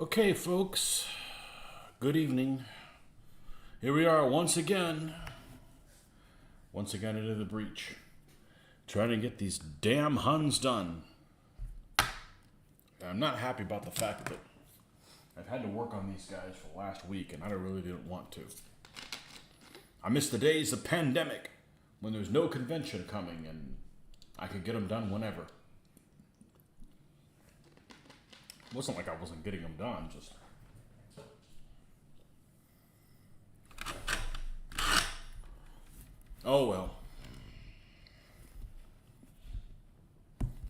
Okay, folks, good evening. Here we are once again into the breach, trying to get these damn Huns done. I'm not happy about the fact that I've had to work on these guys for the last week, and I really didn't want to. I miss the days of pandemic when there's no convention coming and I could get them done whenever. It wasn't like I wasn't getting them done, just... Oh well.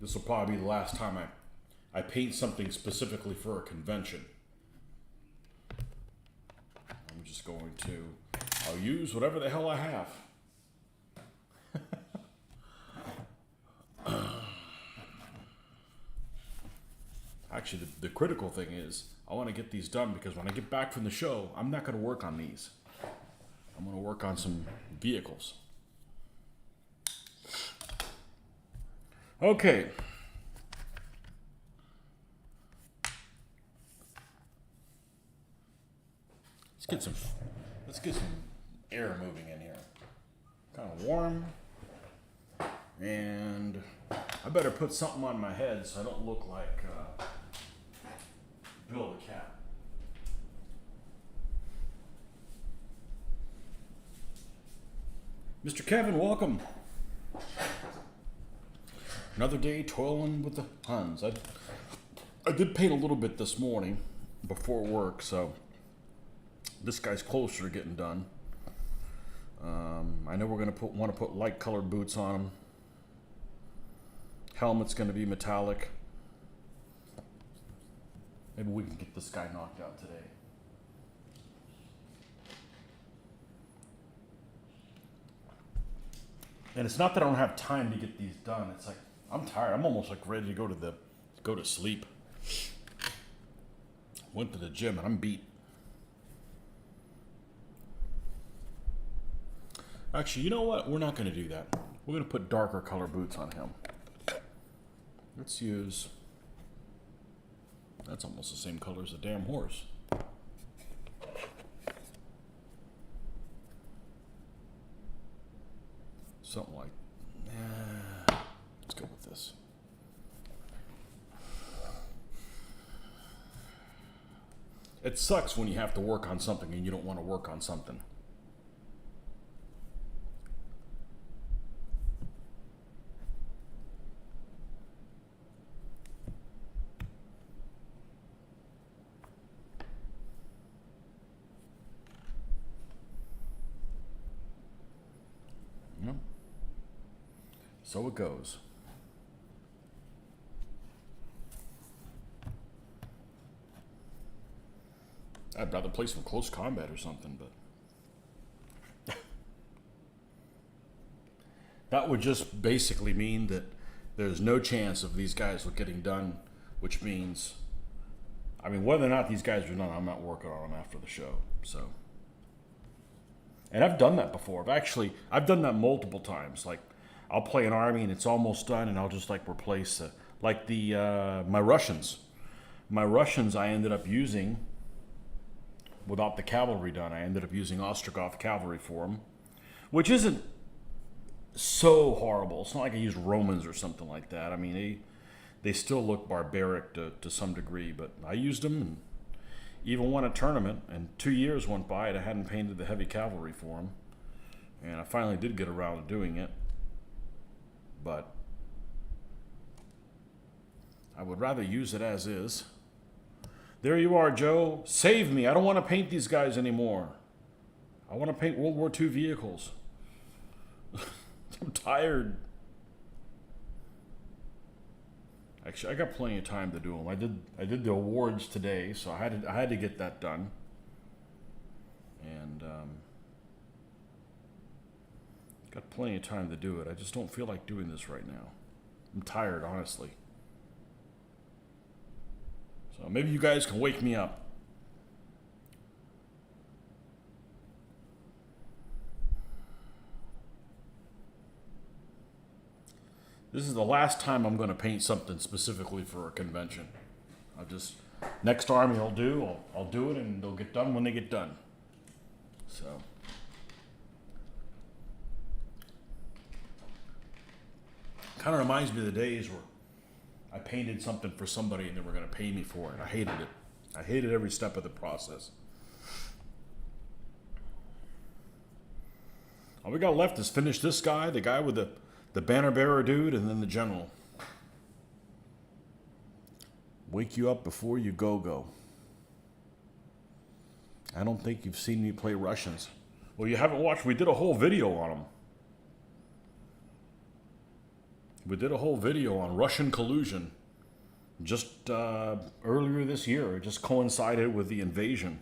This will probably be the last time I paint something specifically for a convention. I'm just going to... I'll use whatever the hell I have. Actually, the critical thing is, I want to get these done because when I get back from the show, I'm not going to work on these. I'm going to work on some vehicles. Okay. Let's get some air moving in here. Kind of warm. And I better put something on my head so I don't look like Bill the cat. Mr. Kevin, welcome. Another day toiling with the Huns. I did paint a little bit this morning before work, so this guy's closer to getting done. I know we're going to want to put light colored boots on him. Helmet's going to be metallic. Maybe we can get this guy knocked out today. And it's not that I don't have time to get these done. It's like I'm tired. I'm almost like ready to go to sleep. Went to the gym and I'm beat. Actually, you know what? We're not going to do that. We're going to put darker color boots on him. Let's use... That's almost the same color as a damn horse. Something like... let's go with this. It sucks when you have to work on something and you don't want to work on something. So it goes. I'd rather play some close combat or something, but that would just basically mean that there's no chance of these guys getting done, which means, I mean, whether or not these guys are done, I'm not working on them after the show, so. And I've done that before. I've done that multiple times. Like, I'll play an army and it's almost done, and I'll just like replace my Russians. My Russians I ended up using without the cavalry done. I ended up using Ostrogov cavalry for them, which isn't so horrible. It's not like I used Romans or something like that. I mean, they still look barbaric to some degree, but I used them and even won a tournament. And 2 years went by and I hadn't painted the heavy cavalry for them, and I finally did get around to doing it. But I would rather use it as is. There you are, Joe. Save me. I don't want to paint these guys anymore. I want to paint World War II vehicles. I'm tired. Actually, I got plenty of time to do them. I did the awards today, so I had to get that done. And got plenty of time to do it. I just don't feel like doing this right now. I'm tired, honestly. So maybe you guys can wake me up. This is the last time I'm going to paint something specifically for a convention. next army I'll do, I'll do it, and they'll get done when they get done. So. Kind of reminds me of the days where I painted something for somebody and they were going to pay me for it. I hated it. I hated every step of the process. All we got left is finish this guy, the guy with the banner bearer dude, and then the general. Wake you up before you go. I don't think you've seen me play Russians. Well, you haven't watched. We did a whole video on them. We did a whole video on Russian collusion just earlier this year. It just coincided with the invasion.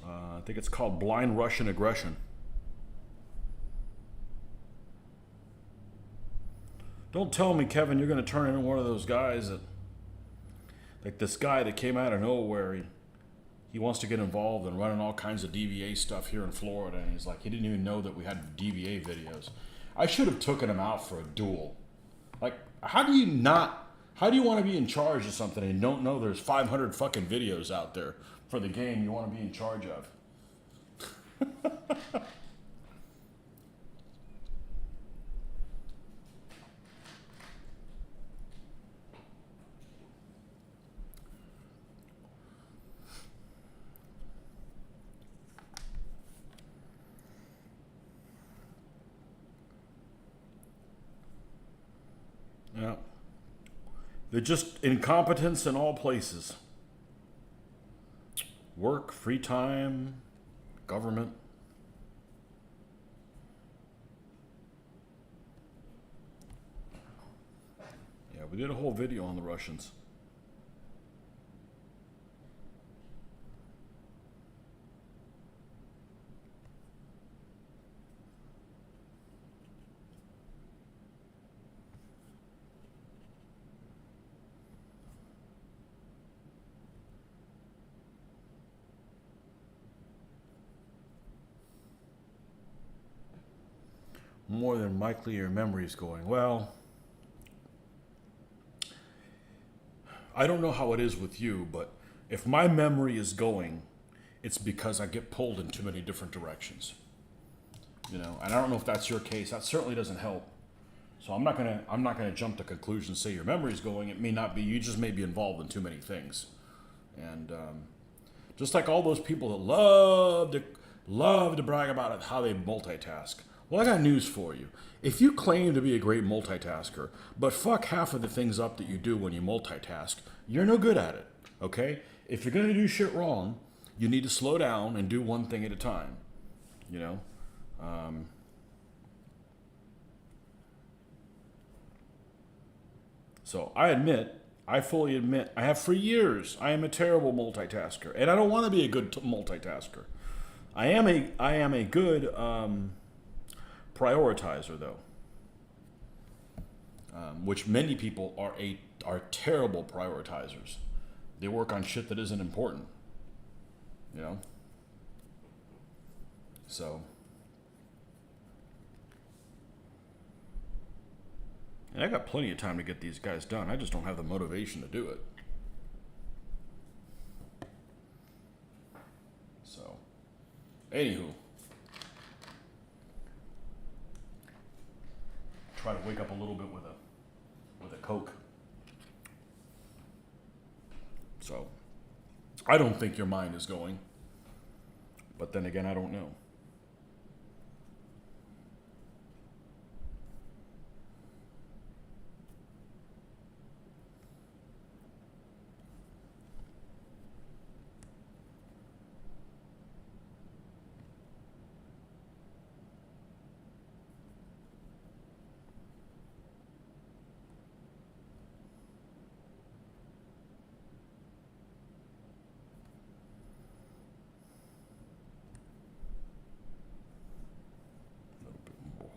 I think it's called Blind Russian Aggression. Don't tell me, Kevin, you're going to turn into one of those guys that, like this guy that came out of nowhere. He wants to get involved in running all kinds of DVA stuff here in Florida, and he's like, he didn't even know that we had DVA videos. I should have taken him out for a duel. Like, how do you want to be in charge of something and don't know there's 500 fucking videos out there for the game you want to be in charge of? Yeah. They're just incompetence in all places. Work, free time, government. Yeah, we did a whole video on the Russians. More than likely your memory's going. Well, I don't know how it is with you, but if my memory is going, it's because I get pulled in too many different directions. You know, and I don't know if that's your case. That certainly doesn't help. So I'm not gonna jump to conclusions and say your memory's going. It may not be. You just may be involved in too many things. And just like all those people that love to brag about it, how they multitask. Well, I got news for you. If you claim to be a great multitasker, but fuck half of the things up that you do when you multitask, you're no good at it, okay? If you're going to do shit wrong, you need to slow down and do one thing at a time, you know? So I fully admit, I have for years, I am a terrible multitasker, and I don't want to be a good multitasker. I am a good prioritizer, though, which many people are terrible prioritizers. They work on shit that isn't important, you know. So, and I got plenty of time to get these guys done. I just don't have the motivation to do it. So, anywho. Try to wake up a little bit with a Coke. So, I don't think your mind is going. But then again, I don't know.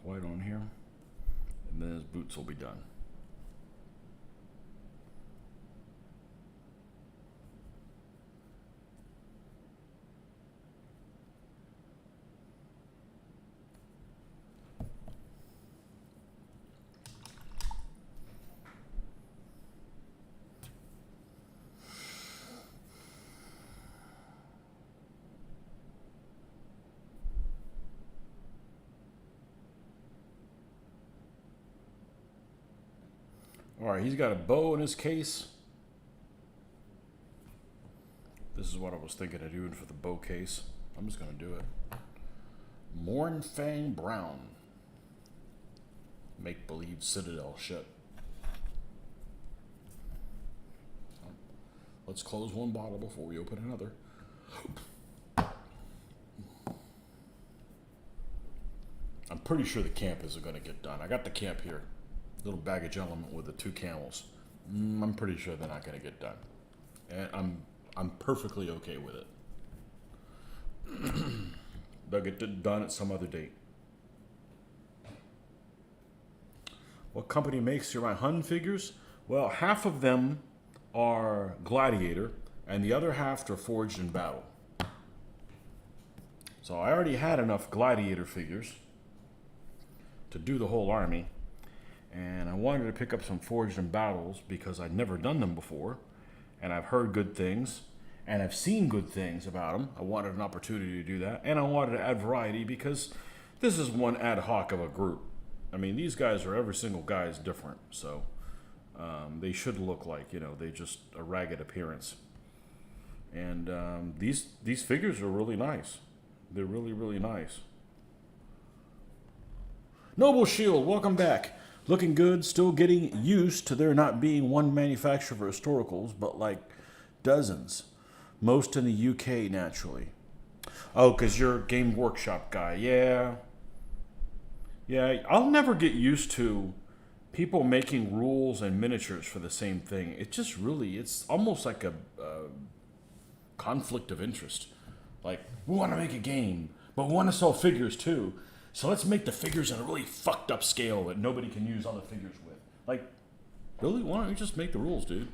White on here, and then his boots will be done. All right, he's got a bow in his case. This is what I was thinking of doing for the bow case. I'm just going to do it. Mornfang Brown. Make-believe Citadel shit. Let's close one bottle before we open another. I'm pretty sure the camp isn't going to get done. I got the camp here. Little baggage element with the 2 camels. I'm pretty sure they're not going to get done. And I'm perfectly okay with it. They'll get done at some other date. What company makes your Hun figures? Well, half of them are Gladiator, and the other half are Forged in Battle. So I already had enough Gladiator figures to do the whole army, and I wanted to pick up some Forged in Battles because I'd never done them before, and I've heard good things, and I've seen good things about them. I wanted an opportunity to do that, and I wanted to add variety because this is one ad hoc of a group. I mean, these guys are, every single guy is different, so they should look like, you know, they just a ragged appearance. And these figures are really nice. They're really, really nice. Noble Shield, welcome back. Looking good, still getting used to there not being one manufacturer for historicals, but like dozens. Most in the UK, naturally. Oh, because you're a Game Workshop guy. Yeah. Yeah, I'll never get used to people making rules and miniatures for the same thing. It just really, it's almost like a conflict of interest. Like, we want to make a game, but we want to sell figures too. So let's make the figures in a really fucked up scale that nobody can use other figures with. Like, really? Why don't you just make the rules, dude?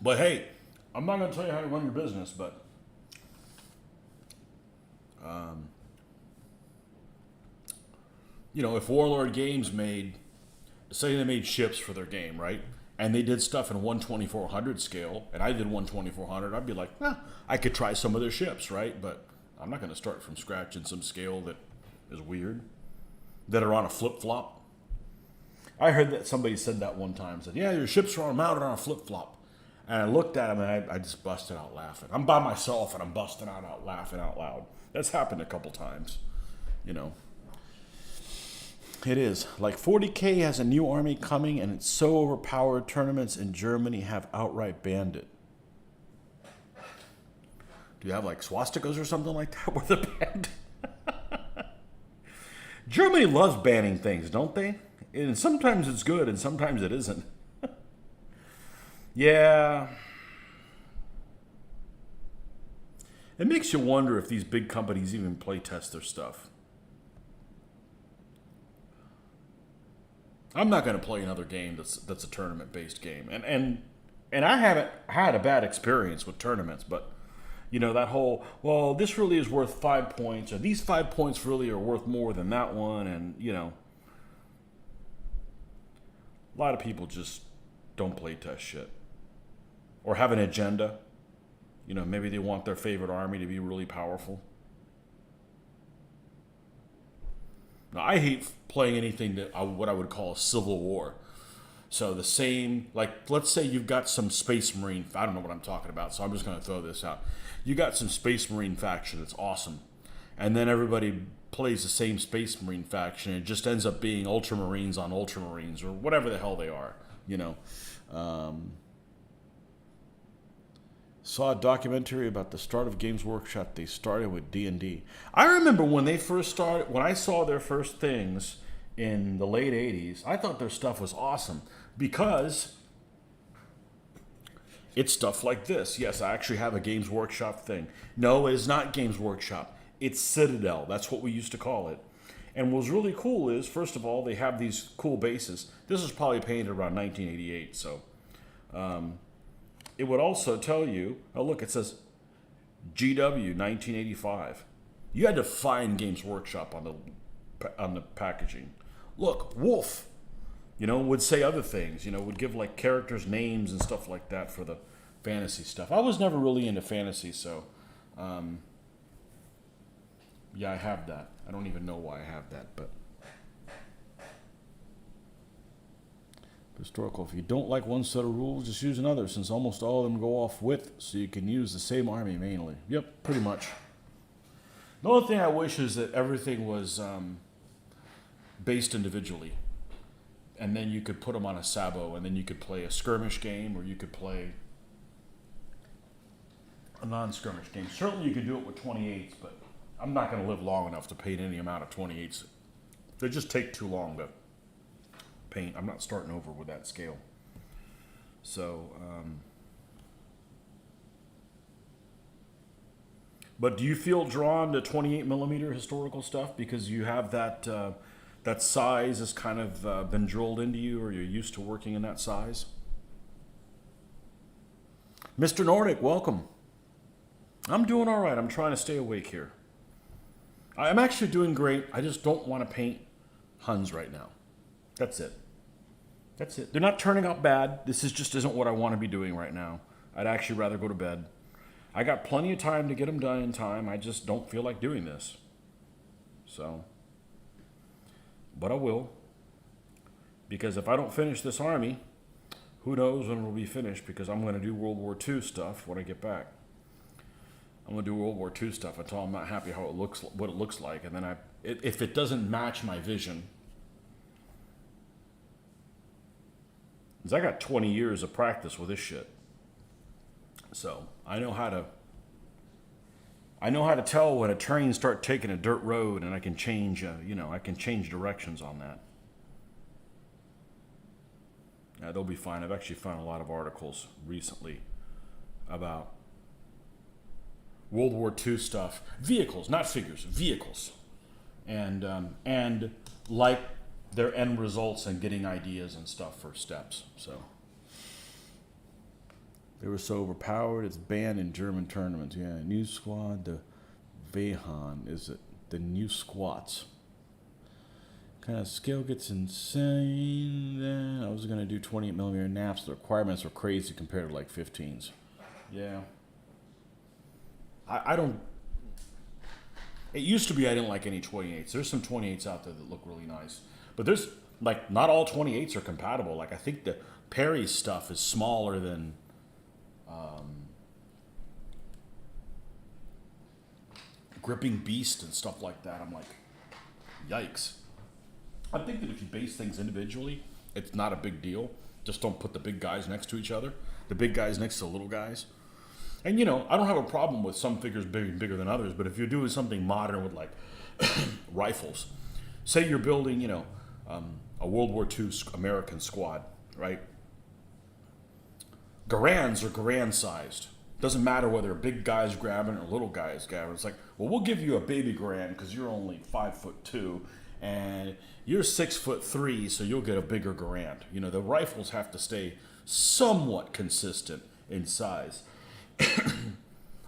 But hey, I'm not going to tell you how to run your business, but you know, if Warlord Games made, say they made ships for their game, right? And they did stuff in 1/2400 scale, and I did 1/2400, I'd be like, I could try some of their ships, right? But I'm not going to start from scratch in some scale that is weird, that are on a flip-flop. I heard that somebody said that one time, said, yeah, your ships are mounted on a flip-flop. And I looked at him and I just busted out laughing. I'm by myself and I'm busting out laughing out loud. That's happened a couple times, you know. It is. Like 40K has a new army coming and it's so overpowered, tournaments in Germany have outright banned it. Do you have like swastikas or something like that where they're banned? Germany loves banning things, don't they? And sometimes it's good and sometimes it isn't. Yeah. It makes you wonder if these big companies even play test their stuff. I'm not going to play another game that's a tournament-based game. And I haven't had a bad experience with tournaments, but you know, that whole, well, this really is worth 5 points, or these 5 points really are worth more than that one, and you know, a lot of people just don't play test shit. Or have an agenda. You know, maybe they want their favorite army to be really powerful. Now, I hate playing anything that what I would call a civil war. So the same, like, let's say you've got some Space Marine, I don't know what I'm talking about, so I'm just going to throw this out. You got some Space Marine faction that's awesome. And then everybody plays the same Space Marine faction. It just ends up being Ultramarines on Ultramarines, or whatever the hell they are, you know. Saw a documentary about the start of Games Workshop. They started with D&D. I remember when they first started, when I saw their first things in the late 80s, I thought their stuff was awesome because it's stuff like this. Yes, I actually have a Games Workshop thing. No, it is not Games Workshop. It's Citadel. That's what we used to call it. And what's really cool is, first of all, they have these cool bases. This was probably painted around 1988, so... it would also tell you, oh look, it says GW 1985. You had to find Games Workshop on the packaging. Look, Wolf, you know, would say other things, you know, would give like characters names and stuff like that for the fantasy stuff. I was never really into fantasy, so yeah, I have that. I don't even know why I have that, but historical. If you don't like one set of rules, just use another, since almost all of them go off with, so you can use the same army mainly. Yep, pretty much. The only thing I wish is that everything was based individually, and then you could put them on a sabo, and then you could play a skirmish game, or you could play a non-skirmish game. Certainly you could do it with 28s, but I'm not going to live long enough to paint any amount of 28s. They just take too long to paint. I'm not starting over with that scale. So, but do you feel drawn to 28 millimeter historical stuff because you have that that size has kind of been drilled into you, or you're used to working in that size? Mr. Nordic, welcome. I'm doing all right. I'm trying to stay awake here. I'm actually doing great. I just don't want to paint Huns right now. That's it. That's it. They're not turning out bad. This just isn't what I want to be doing right now. I'd actually rather go to bed. I got plenty of time to get them done in time. I just don't feel like doing this. So, but I will. Because if I don't finish this army, who knows when it'll be finished, because I'm going to do World War II stuff when I get back. I'm going to do World War II stuff until I'm not happy how it looks, what it looks like. And then if it doesn't match my vision, because I got 20 years of practice with this shit. So I know how to tell when a train start taking a dirt road, and I can change, I can change directions on that. Yeah, they'll be fine. I've actually found a lot of articles recently about World War II stuff, vehicles, not figures, vehicles, and like their end results and getting ideas and stuff for steps. So they were so overpowered, it's banned in German tournaments. Yeah, new squad, the Vehan, is it the new squats? Kind of scale gets insane. Then I was gonna do 28 millimeter naps. The requirements are crazy compared to like 15s. Yeah. I don't. It used to be I didn't like any 28s. There's some 28s out there that look really nice, but there's like not all 28s are compatible. Like I think the Perry stuff is smaller than Gripping Beast and stuff like that. I'm like, yikes. I think that if you base things individually, it's not a big deal. Just don't put the big guys next to each other. The big guys next to the little guys. And, I don't have a problem with some figures being bigger than others, but if you're doing something modern with, like, rifles, say you're building, a World War II American squad, right? Garands are Garand-sized. Doesn't matter whether a big guy's grabbing or little guy's grabbing. It's like, well, we'll give you a baby Garand because you're only 5'2", and you're 6'3", so you'll get a bigger Garand. The rifles have to stay somewhat consistent in size.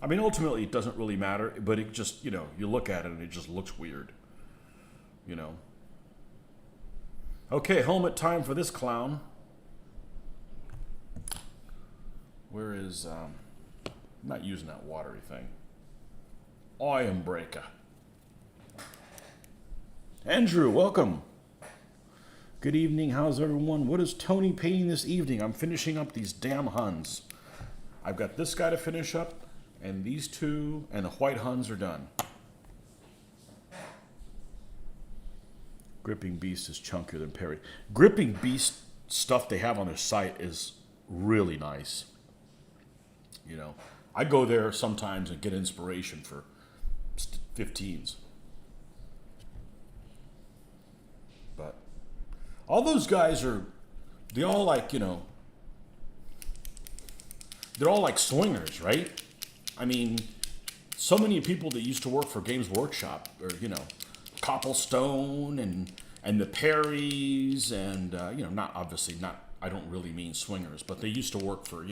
I mean, ultimately, it doesn't really matter, but it just, you look at it and it just looks weird, Okay, helmet time for this clown. Where is, I'm not using that watery thing. Iron Breaker. Andrew, welcome. Good evening, how's everyone? What is Tony painting this evening? I'm finishing up these damn Huns. I've got this guy to finish up, and these two, and the white Huns are done. Gripping Beast is chunkier than Perry. Gripping Beast stuff they have on their site is really nice. I go there sometimes and get inspiration for 15s. But all those guys they all like, they're all like swingers, right? I mean, so many people that used to work for Games Workshop, or, Copplestone and the Perrys, and, not, I don't really mean swingers, but they used to work for,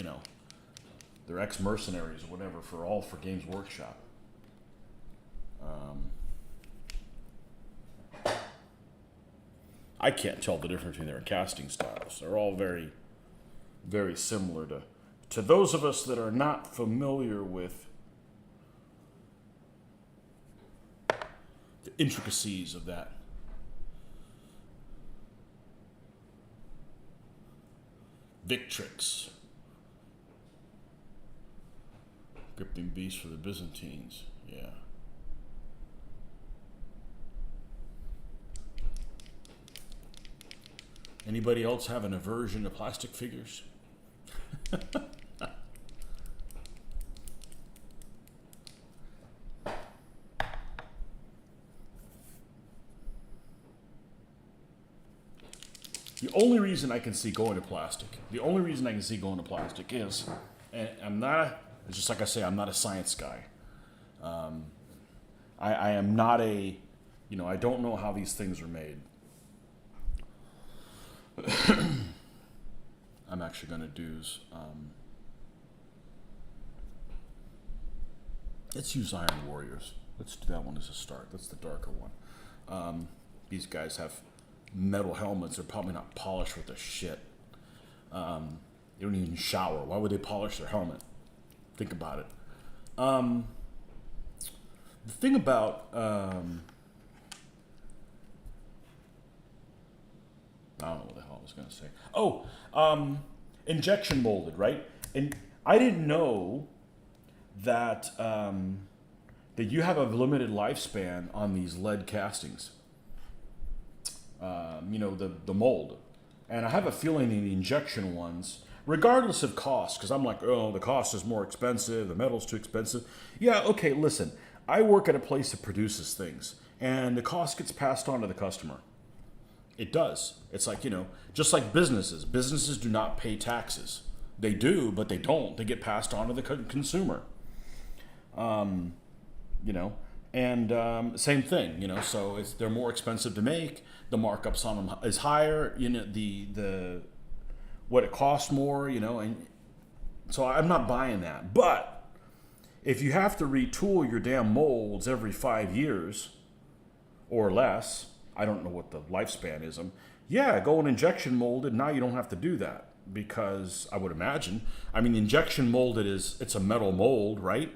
they're ex-mercenaries or whatever for Games Workshop. I can't tell the difference between their casting styles. They're all very, very similar to those of us that are not familiar with the intricacies of that. Victrix. Gripping beast for the Byzantines. Yeah. Anybody else have an aversion to plastic figures? The only reason I can see going to plastic, is, and I'm not, it's just like I say, I'm not a science guy. I am not a, I don't know how these things are made. I'm actually going to do, let's use Iron Warriors. Let's do that one as a start. That's the darker one. These guys have metal helmets. They're probably not polished with the shit. They don't even shower. Why would they polish their helmet? Think about it. The thing about I don't know what the hell I was going to say. Oh, injection molded, right? And I didn't know that that you have a limited lifespan on these lead castings. The mold. And I have a feeling in the injection ones, regardless of cost, because I'm like, oh, the cost is more expensive, the metal's too expensive. Yeah, okay, listen. I work at a place that produces things, and the cost gets passed on to the customer. It does. It's like, just like businesses. Businesses do not pay taxes. They do, but they don't. They get passed on to the consumer. And same thing, so they're more expensive to make. The markups on them is higher, the what it costs more, and so I'm not buying that. But if you have to retool your damn molds every 5 years or less, I don't know what the lifespan is. Go and injection molded. Now you don't have to do that, because I would imagine, injection molded it's a metal mold, right?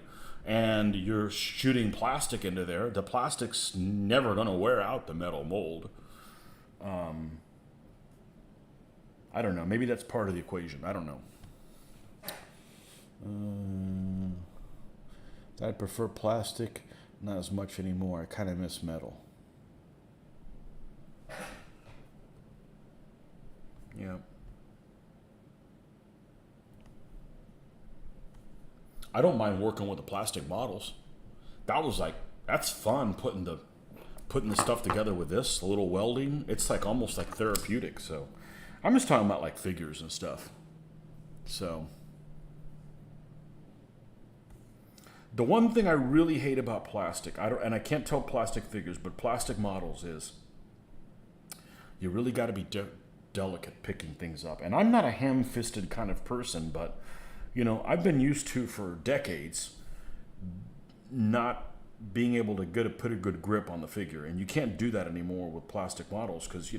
And you're shooting plastic into there. The plastic's never going to wear out the metal mold. I don't know. Maybe that's part of the equation. I don't know. I prefer plastic. Not as much anymore. I kind of miss metal. Yeah. I don't mind working with the plastic models. That's fun putting the stuff together with this, a little welding. It's almost like therapeutic. So I'm just talking about figures and stuff. So the one thing I really hate about plastic, I can't tell plastic figures, but plastic models is you really got to be delicate picking things up. And I'm not a ham-fisted kind of person, but I've been used to for decades not being able to put a good grip on the figure. And you can't do that anymore with plastic models because,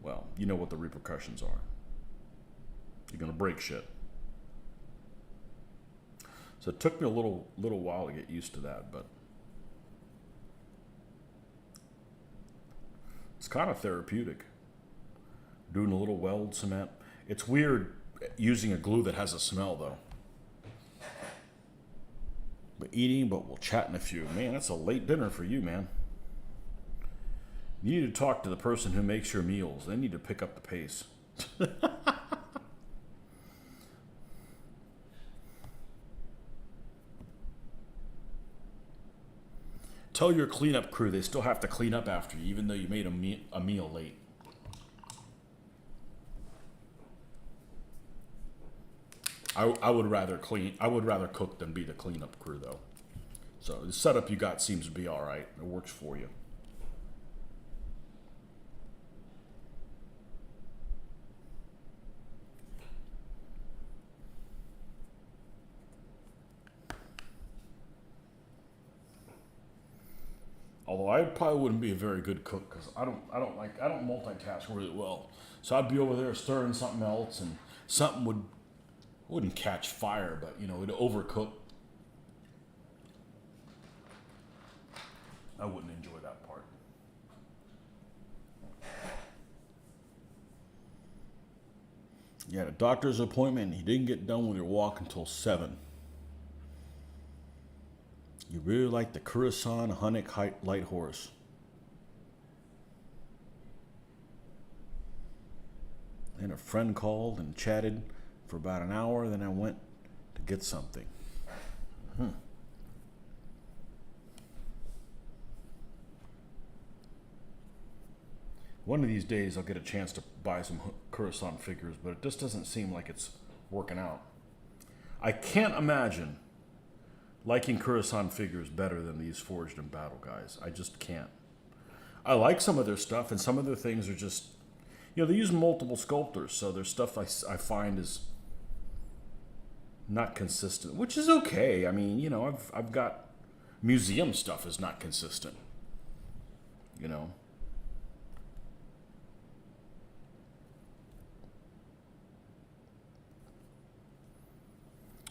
what the repercussions are. You're going to break shit. So it took me a little while to get used to that, but it's kind of therapeutic. Doing a little weld cement. It's weird using a glue that has a smell, though. But we'll chat in a few. Man, that's a late dinner for you, man. You need to talk to the person who makes your meals. They need to pick up the pace. Tell your cleanup crew they still have to clean up after you, even though you made a meal late. I would rather cook than be the cleanup crew, though. So the setup you got seems to be all right. It works for you. Although I probably wouldn't be a very good cook because I don't multitask really well. So I'd be over there stirring something else, and something wouldn't catch fire, but it'd overcook. I wouldn't enjoy that part. You had a doctor's appointment and you didn't get done with your walk until 7. You really like the Curacao Hunnic Light Horse. And a friend called and chatted for about an hour, then I went to get something. One of these days I'll get a chance to buy some Curacao figures, but it just doesn't seem like it's working out. I can't imagine liking Curacao figures better than these Forged in Battle guys. I just can't. I like some of their stuff, and some of their things are just, they use multiple sculptors, so their stuff I find is not consistent, which is okay. I mean, I've got museum stuff is not consistent,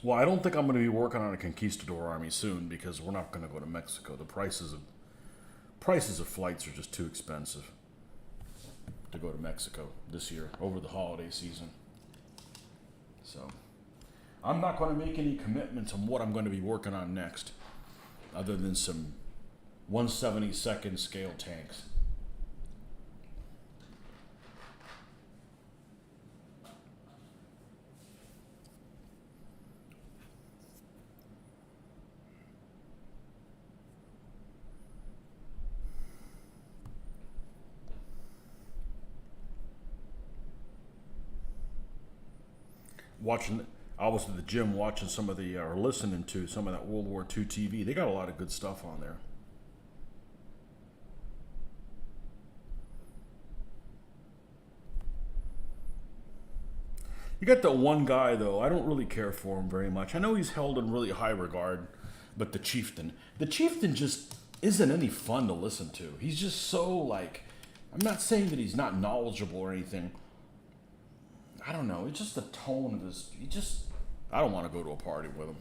Well, I don't think I'm going to be working on a conquistador army soon because we're not going to go to Mexico. The prices of flights are just too expensive to go to Mexico this year over the holiday season. So I'm not going to make any commitments on what I'm going to be working on next, other than some 1/72nd scale tanks. I was at the gym watching some of or listening to some of that World War II TV. They got a lot of good stuff on there. You got that one guy, though. I don't really care for him very much. I know he's held in really high regard, but the Chieftain just isn't any fun to listen to. He's just so, I'm not saying that he's not knowledgeable or anything. I don't know. It's just the tone of his. I don't want to go to a party with him.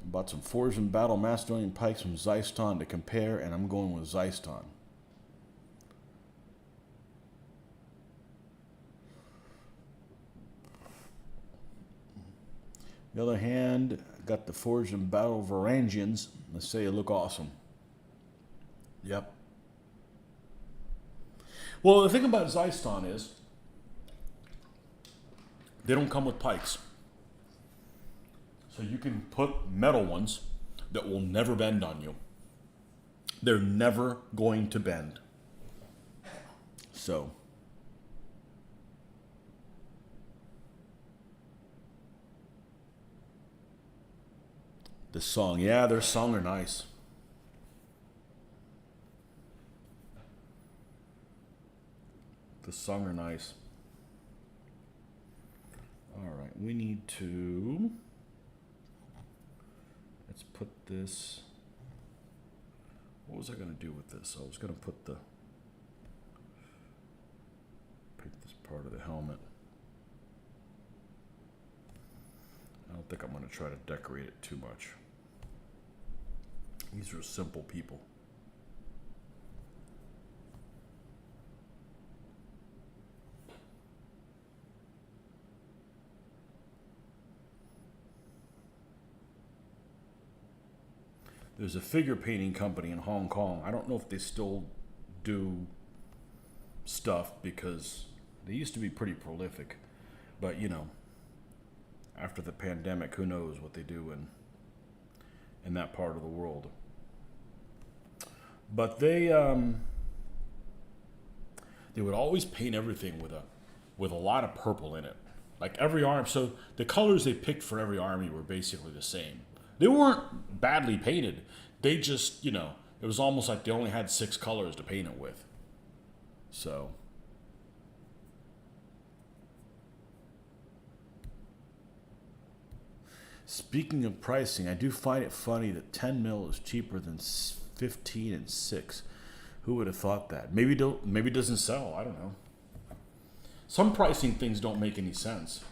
Bought some Forged in Battle Macedonian pikes from Zeiston to compare, and I'm going with Zeiston. On the other hand, I got the Forged in Battle Varangians. They say they look awesome. Yep. Well, the thing about Zeiston is they don't come with pikes. So you can put metal ones that will never bend on you. They're never going to bend. So the song, their song are nice. The song are nice. All right, we need to, let's put this, what was I going to do with this? I was going to pick this part of the helmet. I don't think I'm going to try to decorate it too much. These are simple people. There's a figure painting company in Hong Kong. I don't know if they still do stuff because they used to be pretty prolific. But, after the pandemic, who knows what they do in that part of the world. But they would always paint everything with a lot of purple in it. Like every arm. So the colors they picked for every army were basically the same. They weren't badly painted. They just, it was almost like they only had 6 colors to paint it with. So. Speaking of pricing, I do find it funny that 10 mil is cheaper than 15 and 6. Who would have thought that? Maybe it doesn't sell. I don't know. Some pricing things don't make any sense,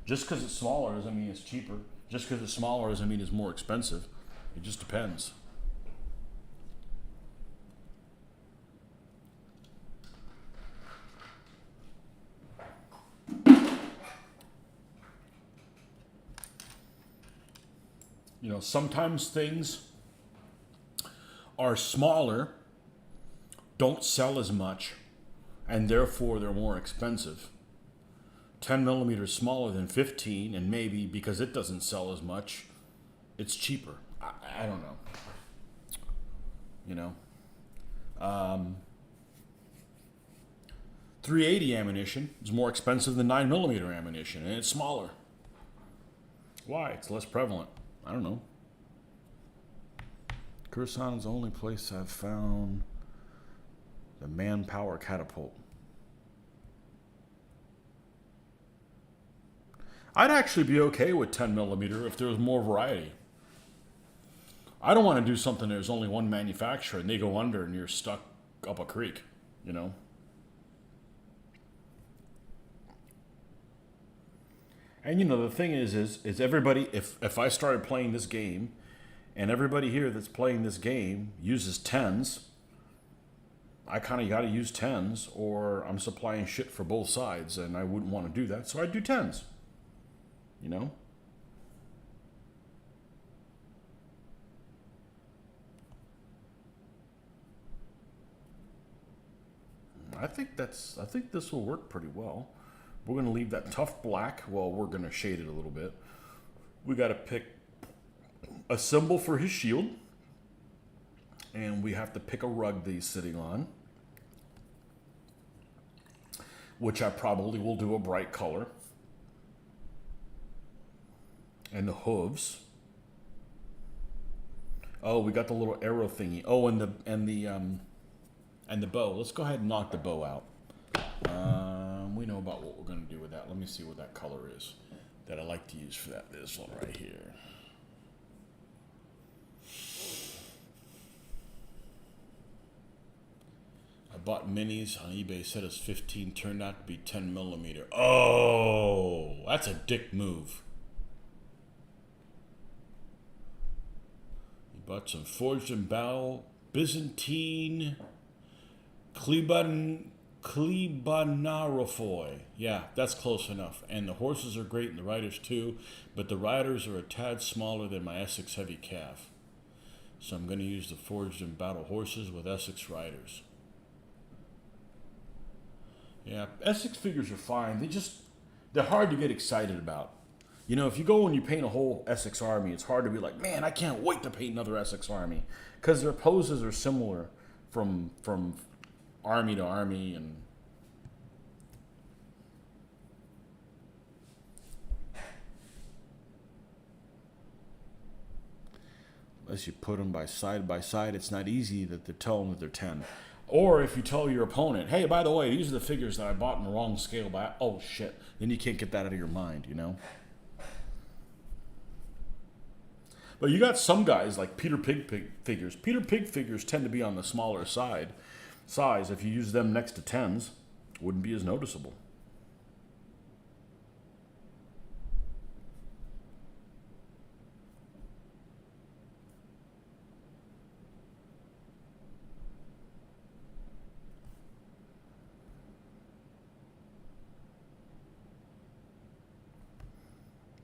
Just because it's smaller doesn't mean it's cheaper. Just because it's smaller doesn't mean it's more expensive. It just depends. You know, sometimes things are smaller, don't sell as much, and therefore they're more expensive. 10 millimeters smaller than 15, and maybe because it doesn't sell as much, it's cheaper. I don't know. You know? 380 ammunition is more expensive than 9 millimeter ammunition, and it's smaller. Why? It's less prevalent. I don't know. Kherson is the only place I've found the manpower catapult. I'd actually be okay with 10 millimeter if there was more variety. I don't want to do something there's only one manufacturer and they go under and you're stuck up a creek, you know? And you know, the thing is everybody, if I started playing this game and everybody here that's playing this game uses 10s, I kind of got to use 10s or I'm supplying shit for both sides and I wouldn't want to do that. So I'd do 10s, you know? I think this will work pretty well. We're going to leave that tough black. Well, we're going to shade it a little bit. We got to pick a symbol for his shield. And we have to pick a rug that he's sitting on. Which I probably will do a bright color. And the hooves. Oh, we got the little arrow thingy. Oh, and the bow. Let's go ahead and knock the bow out. We know about what we're going to do with that. Let me see what that color is that I like to use for that. This one right here. I bought minis on eBay. Said it's 15. Turned out to be 10 millimeter. Oh, that's a dick move. You bought some forged and bow Byzantine Klebanarophoi. Yeah, that's close enough. And the horses are great and the riders too, but the riders are a tad smaller than my Essex Heavy Calf. So I'm going to use the forged and battle horses with Essex riders. Yeah, Essex figures are fine. They're hard to get excited about. You know, if you go and you paint a whole Essex army, it's hard to be like, man, I can't wait to paint another Essex army. Because their poses are similar from army to army, and unless you put them by side, it's not easy that they're telling that they're 10. Or if you tell your opponent, hey, by the way, these are the figures that I bought in the wrong scale, oh shit, then you can't get that out of your mind, you know? But you got some guys like Peter Pig figures. Peter Pig figures tend to be on the smaller size. If you use them next to 10s, wouldn't be as noticeable.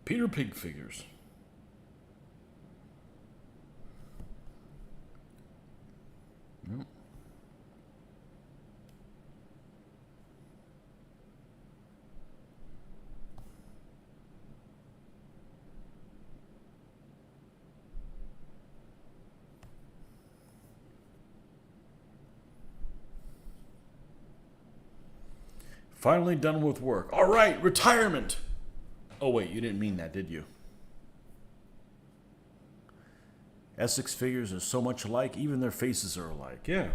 Peter Pig figures. Yep. Finally done with work. All right, retirement. Oh, wait, you didn't mean that, did you? Essex figures are so much alike, even their faces are alike. Yeah.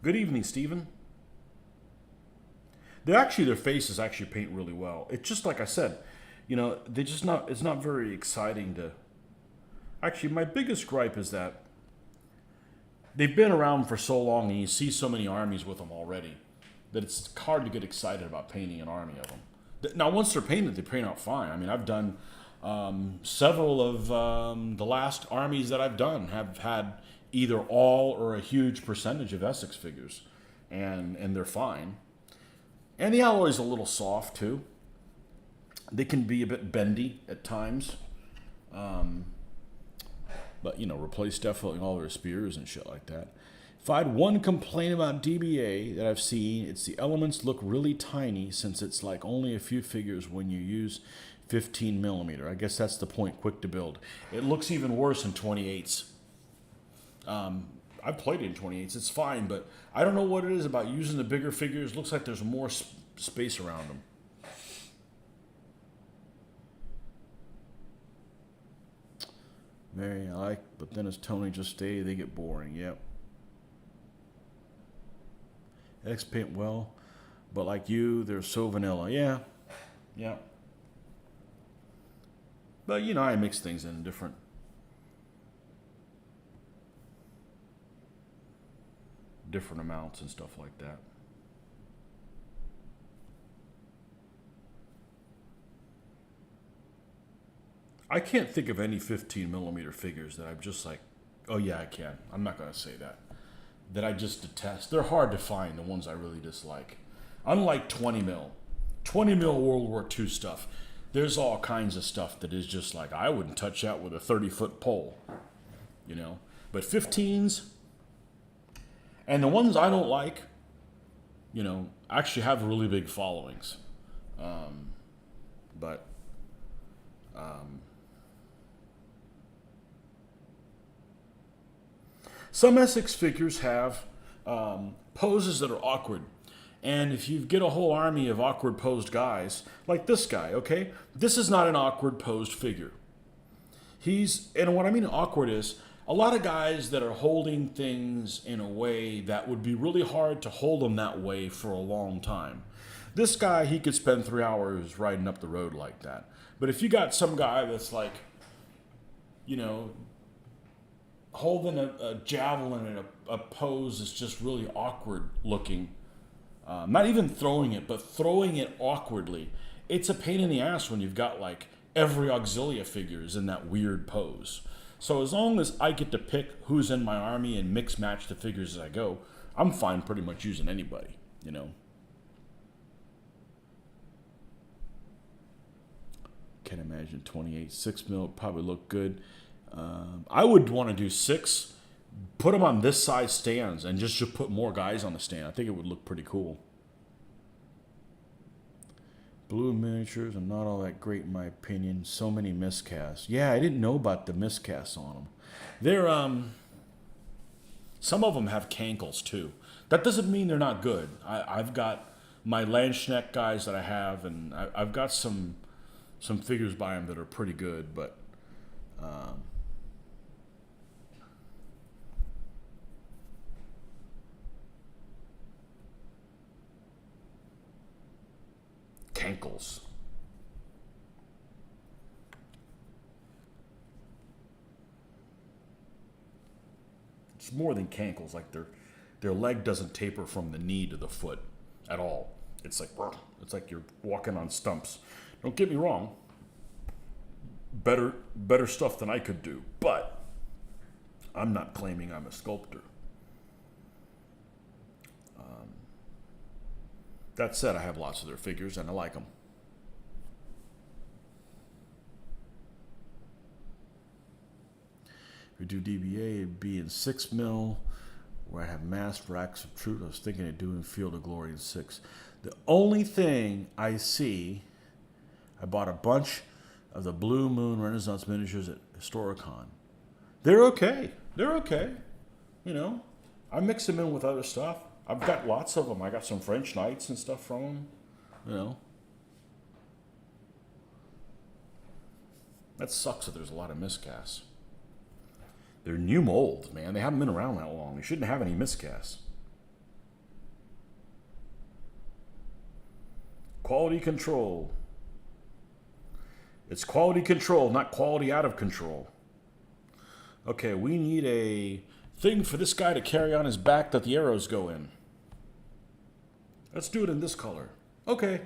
Good evening, Stephen. Their faces actually paint really well. It's just like I said, you know, it's not very exciting to... Actually, my biggest gripe is that they've been around for so long and you see so many armies with them already that it's hard to get excited about painting an army of them. Now, once they're painted, they paint out fine. I mean, I've done Several of the last armies that I've done have had either all or a huge percentage of Essex figures, and they're fine. And the alloy's a little soft too. They can be a bit bendy at times. But, you know, replace definitely all their spears and shit like that. If I had one complaint about DBA that I've seen, it's the elements look really tiny since it's like only a few figures when you use 15 millimeter. I guess that's the point, quick to build. It looks even worse in 28s. I've played it in 28s. It's fine, but I don't know what it is about using the bigger figures. Looks like there's more space around them. Mary, I like, but then as Tony just stated, they get boring. Yep. X paint well, but like you, they're so vanilla. Yeah. Yeah. But, you know, I mix things in different amounts and stuff like that. I can't think of any 15 millimeter figures that I'm just like, oh yeah, I can. I'm not going to say that. That I just detest. They're hard to find, the ones I really dislike. Unlike 20 mil. 20 mil World War II stuff. There's all kinds of stuff that is just like, I wouldn't touch that with a 30-foot pole. You know? But 15s, and the ones I don't like, you know, actually have really big followings. Some Essex figures have poses that are awkward. And if you get a whole army of awkward posed guys, like this guy, okay? This is not an awkward posed figure. And what I mean awkward is, a lot of guys that are holding things in a way that would be really hard to hold them that way for a long time. This guy, he could spend 3 hours riding up the road like that. But if you got some guy that's like, you know, holding a javelin in a pose that's just really awkward looking, not even throwing it, but throwing it awkwardly, it's a pain in the ass when you've got like every auxilia figure is in that weird pose. So as long as I get to pick who's in my army and mix match the figures as I go, I'm fine pretty much using anybody, you know. Can't imagine 28. 6 mil would probably look good. I would want to do 6, put them on this size stands, and just put more guys on the stand. I think it would look pretty cool. Blue miniatures are not all that great in my opinion. So many miscasts. Yeah, I didn't know about the miscasts on them. They're some of them have cankles too. That doesn't mean they're not good. I've got my Landsknecht guys that I have, and I've got some figures by them that are pretty good, but cankles. It's more than cankles. Like their leg doesn't taper from the knee to the foot at all. It's like you're walking on stumps. Don't get me wrong. Better stuff than I could do, but I'm not claiming I'm a sculptor. That said, I have lots of their figures and I like them. If we do DBA, it'd be in 6 mil, where I have mass racks of truth. I was thinking of doing Field of Glory in 6. The only thing I see, I bought a bunch of the Blue Moon Renaissance miniatures at Historicon. They're okay. They're okay. You know, I mix them in with other stuff. I've got lots of them. I got some French Knights and stuff from them. You know. That sucks that there's a lot of miscasts. They're new molds, man. They haven't been around that long. They shouldn't have any miscasts. Quality control. It's quality control, not quality out of control. Okay, we need a thing for this guy to carry on his back that the arrows go in. Let's do it in this color. Okay.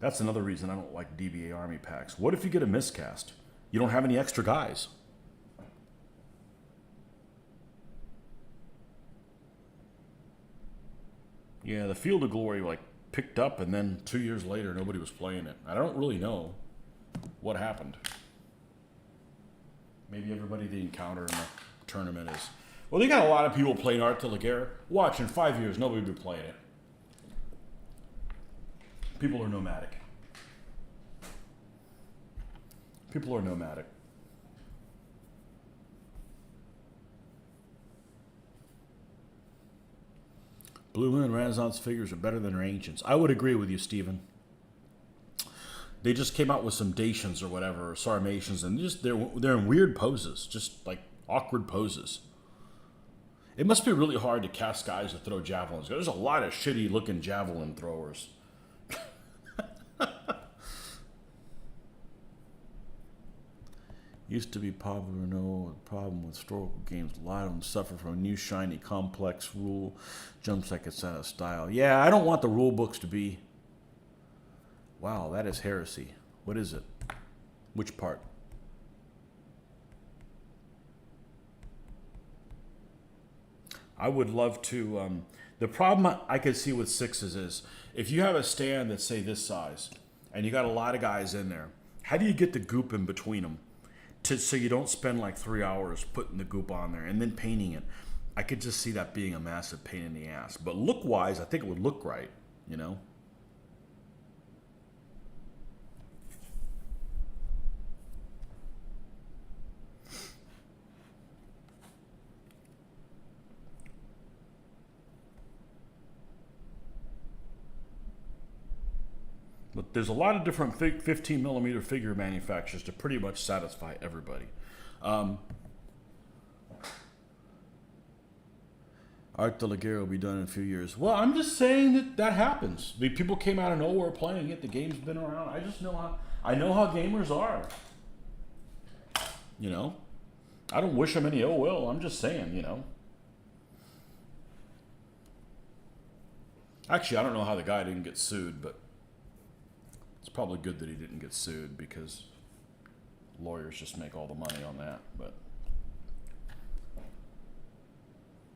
That's another reason I don't like DBA Army packs. What if you get a miscast? You don't have any extra guys. Yeah, the Field of Glory like picked up, and then 2 years later nobody was playing it. I don't really know what happened. Maybe everybody they encounter in the tournament is. Well, they got a lot of people playing Art de la Guerre. Watch, in 5 years nobody will be playing it. People are nomadic. People are nomadic. Blue Moon Renaissance figures are better than their ancients. I would agree with you, Stephen. They just came out with some Dacians or whatever, or Sarmatians, and they're in weird poses, just like awkward poses. It must be really hard to cast guys that throw javelins. There's a lot of shitty looking javelin throwers. Used to be popular, no problem with historical games. A lot of them suffer from a new, shiny, complex rule. Jumps like it's out of style. Yeah, I don't want the rule books to be... Wow, that is heresy. What is it? Which part? I would love to... the problem I could see with sixes is, if you have a stand that's, say, this size, and you got a lot of guys in there, how do you get the goop in between them? So you don't spend like 3 hours putting the goop on there and then painting it. I could just see that being a massive pain in the ass. But look-wise, I think it would look right, you know? But there's a lot of different 15 millimeter figure manufacturers to pretty much satisfy everybody. Art de la Guerre will be done in a few years. Well, I'm just saying that happens. The people came out of nowhere playing it. The game's been around. I know how gamers are. You know, I don't wish them any ill will. I'm just saying, you know. Actually, I don't know how the guy didn't get sued, but it's probably good that he didn't get sued, because lawyers just make all the money on that. But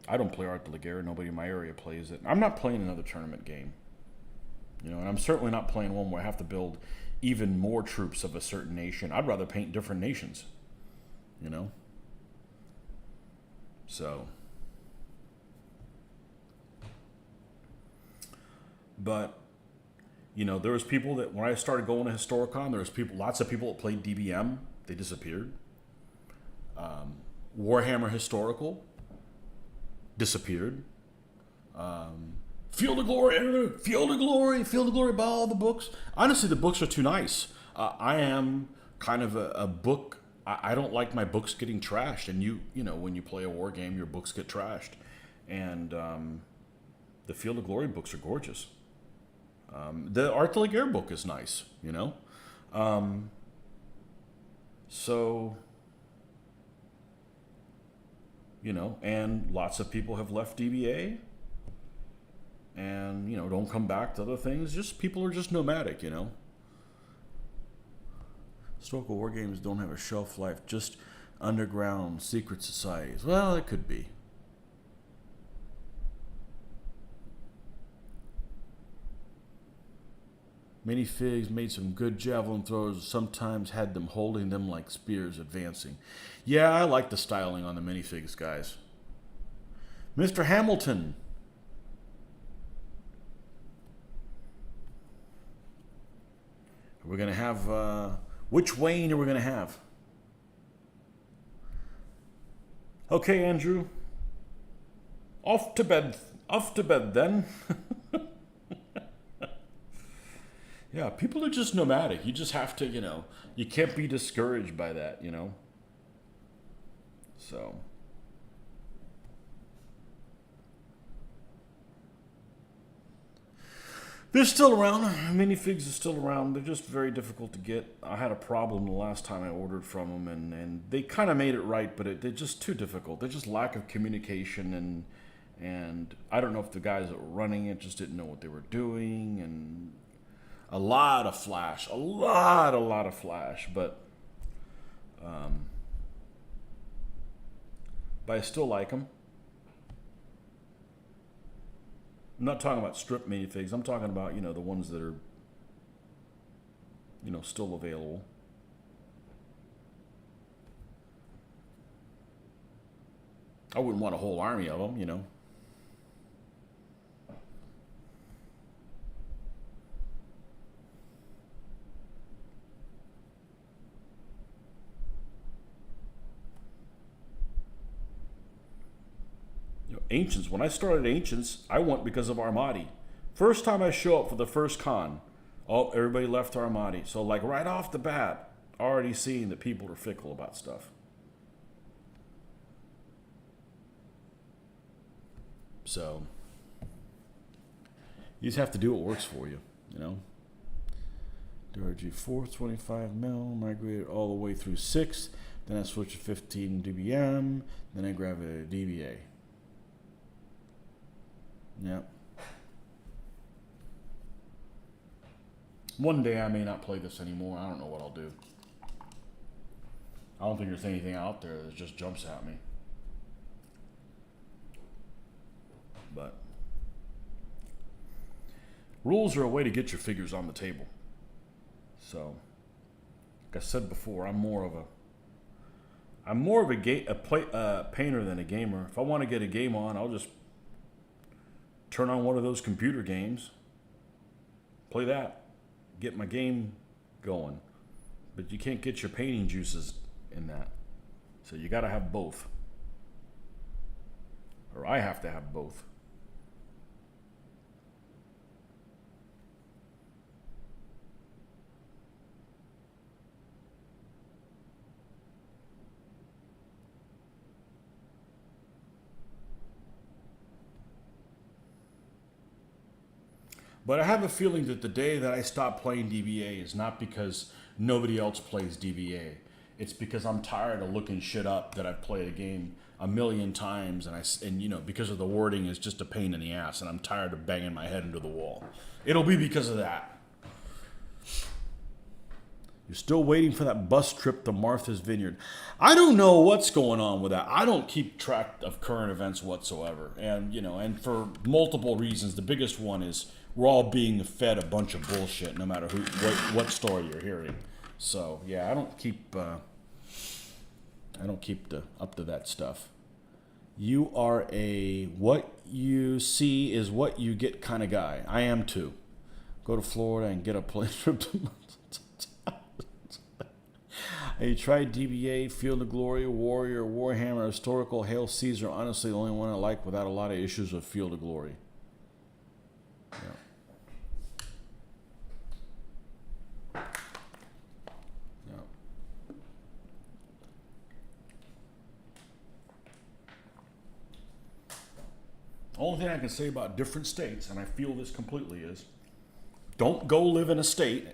I don't play Art de la Guerre. Nobody in my area plays it. I'm not playing another tournament game. You know, and I'm certainly not playing one where I have to build even more troops of a certain nation. I'd rather paint different nations. You know? So. But, you know, there was people that, when I started going to Historicon, there was lots of people that played DBM. They disappeared. Warhammer Historical disappeared. Field of Glory, Field of Glory, Field of Glory, buy all the books. Honestly, the books are too nice. I am kind of a book. I don't like my books getting trashed. And you know, when you play a war game, your books get trashed. And the Field of Glory books are gorgeous. The Art de la Guerre book is nice, you know. So, you know, and lots of people have left DBA and, you know, don't come back to other things. Just people are just nomadic, you know. Historical war games don't have a shelf life, just underground secret societies. Well, it could be. Minifigs made some good javelin throwers, sometimes had them holding them like spears advancing. Yeah, I like the styling on the minifigs, guys. Mr. Hamilton. We're going to have, which Wayne are we going to have? Okay, Andrew. Off to bed then. Yeah, people are just nomadic. You just have to, you know, you can't be discouraged by that, you know. So. They're still around. Minifigs are still around. They're just very difficult to get. I had a problem the last time I ordered from them, and they kind of made it right, but they're just too difficult. They're just lack of communication, and I don't know if the guys that were running it just didn't know what they were doing, and A lot of flash, a lot of flash, but I still like them. I'm not talking about strip minifigs. I'm talking about, you know, the ones that are, you know, still available. I wouldn't want a whole army of them, you know. Ancients. When I started Ancients, I went because of Armati. First time I show up for the first con, oh, everybody left Armati. So like right off the bat, already seeing that people are fickle about stuff. So you just have to do what works for you, you know. DRG 4, 25 mil, migrated all the way through 6. Then I switched to 15 dBm. Then I grab a dBA. Yep. One day I may not play this anymore. I don't know what I'll do. I don't think there's anything out there that just jumps at me. But rules are a way to get your figures on the table. So, like I said before, I'm more of a painter than a gamer. If I want to get a game on, I'll just turn on one of those computer games, play that, get my game going. But you can't get your painting juices in that. So you got to have both. Or I have to have both. But I have a feeling that the day that I stop playing DBA is not because nobody else plays DBA. It's because I'm tired of looking shit up that I've played a game a million times and you know, because of the wording is just a pain in the ass and I'm tired of banging my head into the wall. It'll be because of that. You're still waiting for that bus trip to Martha's Vineyard. I don't know what's going on with that. I don't keep track of current events whatsoever. And, you know, and for multiple reasons, the biggest one is we're all being fed a bunch of bullshit no matter what story you're hearing. So, yeah, I don't keep up to that stuff. You are a what you see is what you get kind of guy. I am too. Go to Florida and get a plane trip to I tried DBA, Field of Glory, Warrior, Warhammer, Historical, Hail Caesar. Honestly, the only one I like without a lot of issues with Field of Glory. Yeah. Yeah. Only thing I can say about different states, and I feel this completely, is don't go live in a state,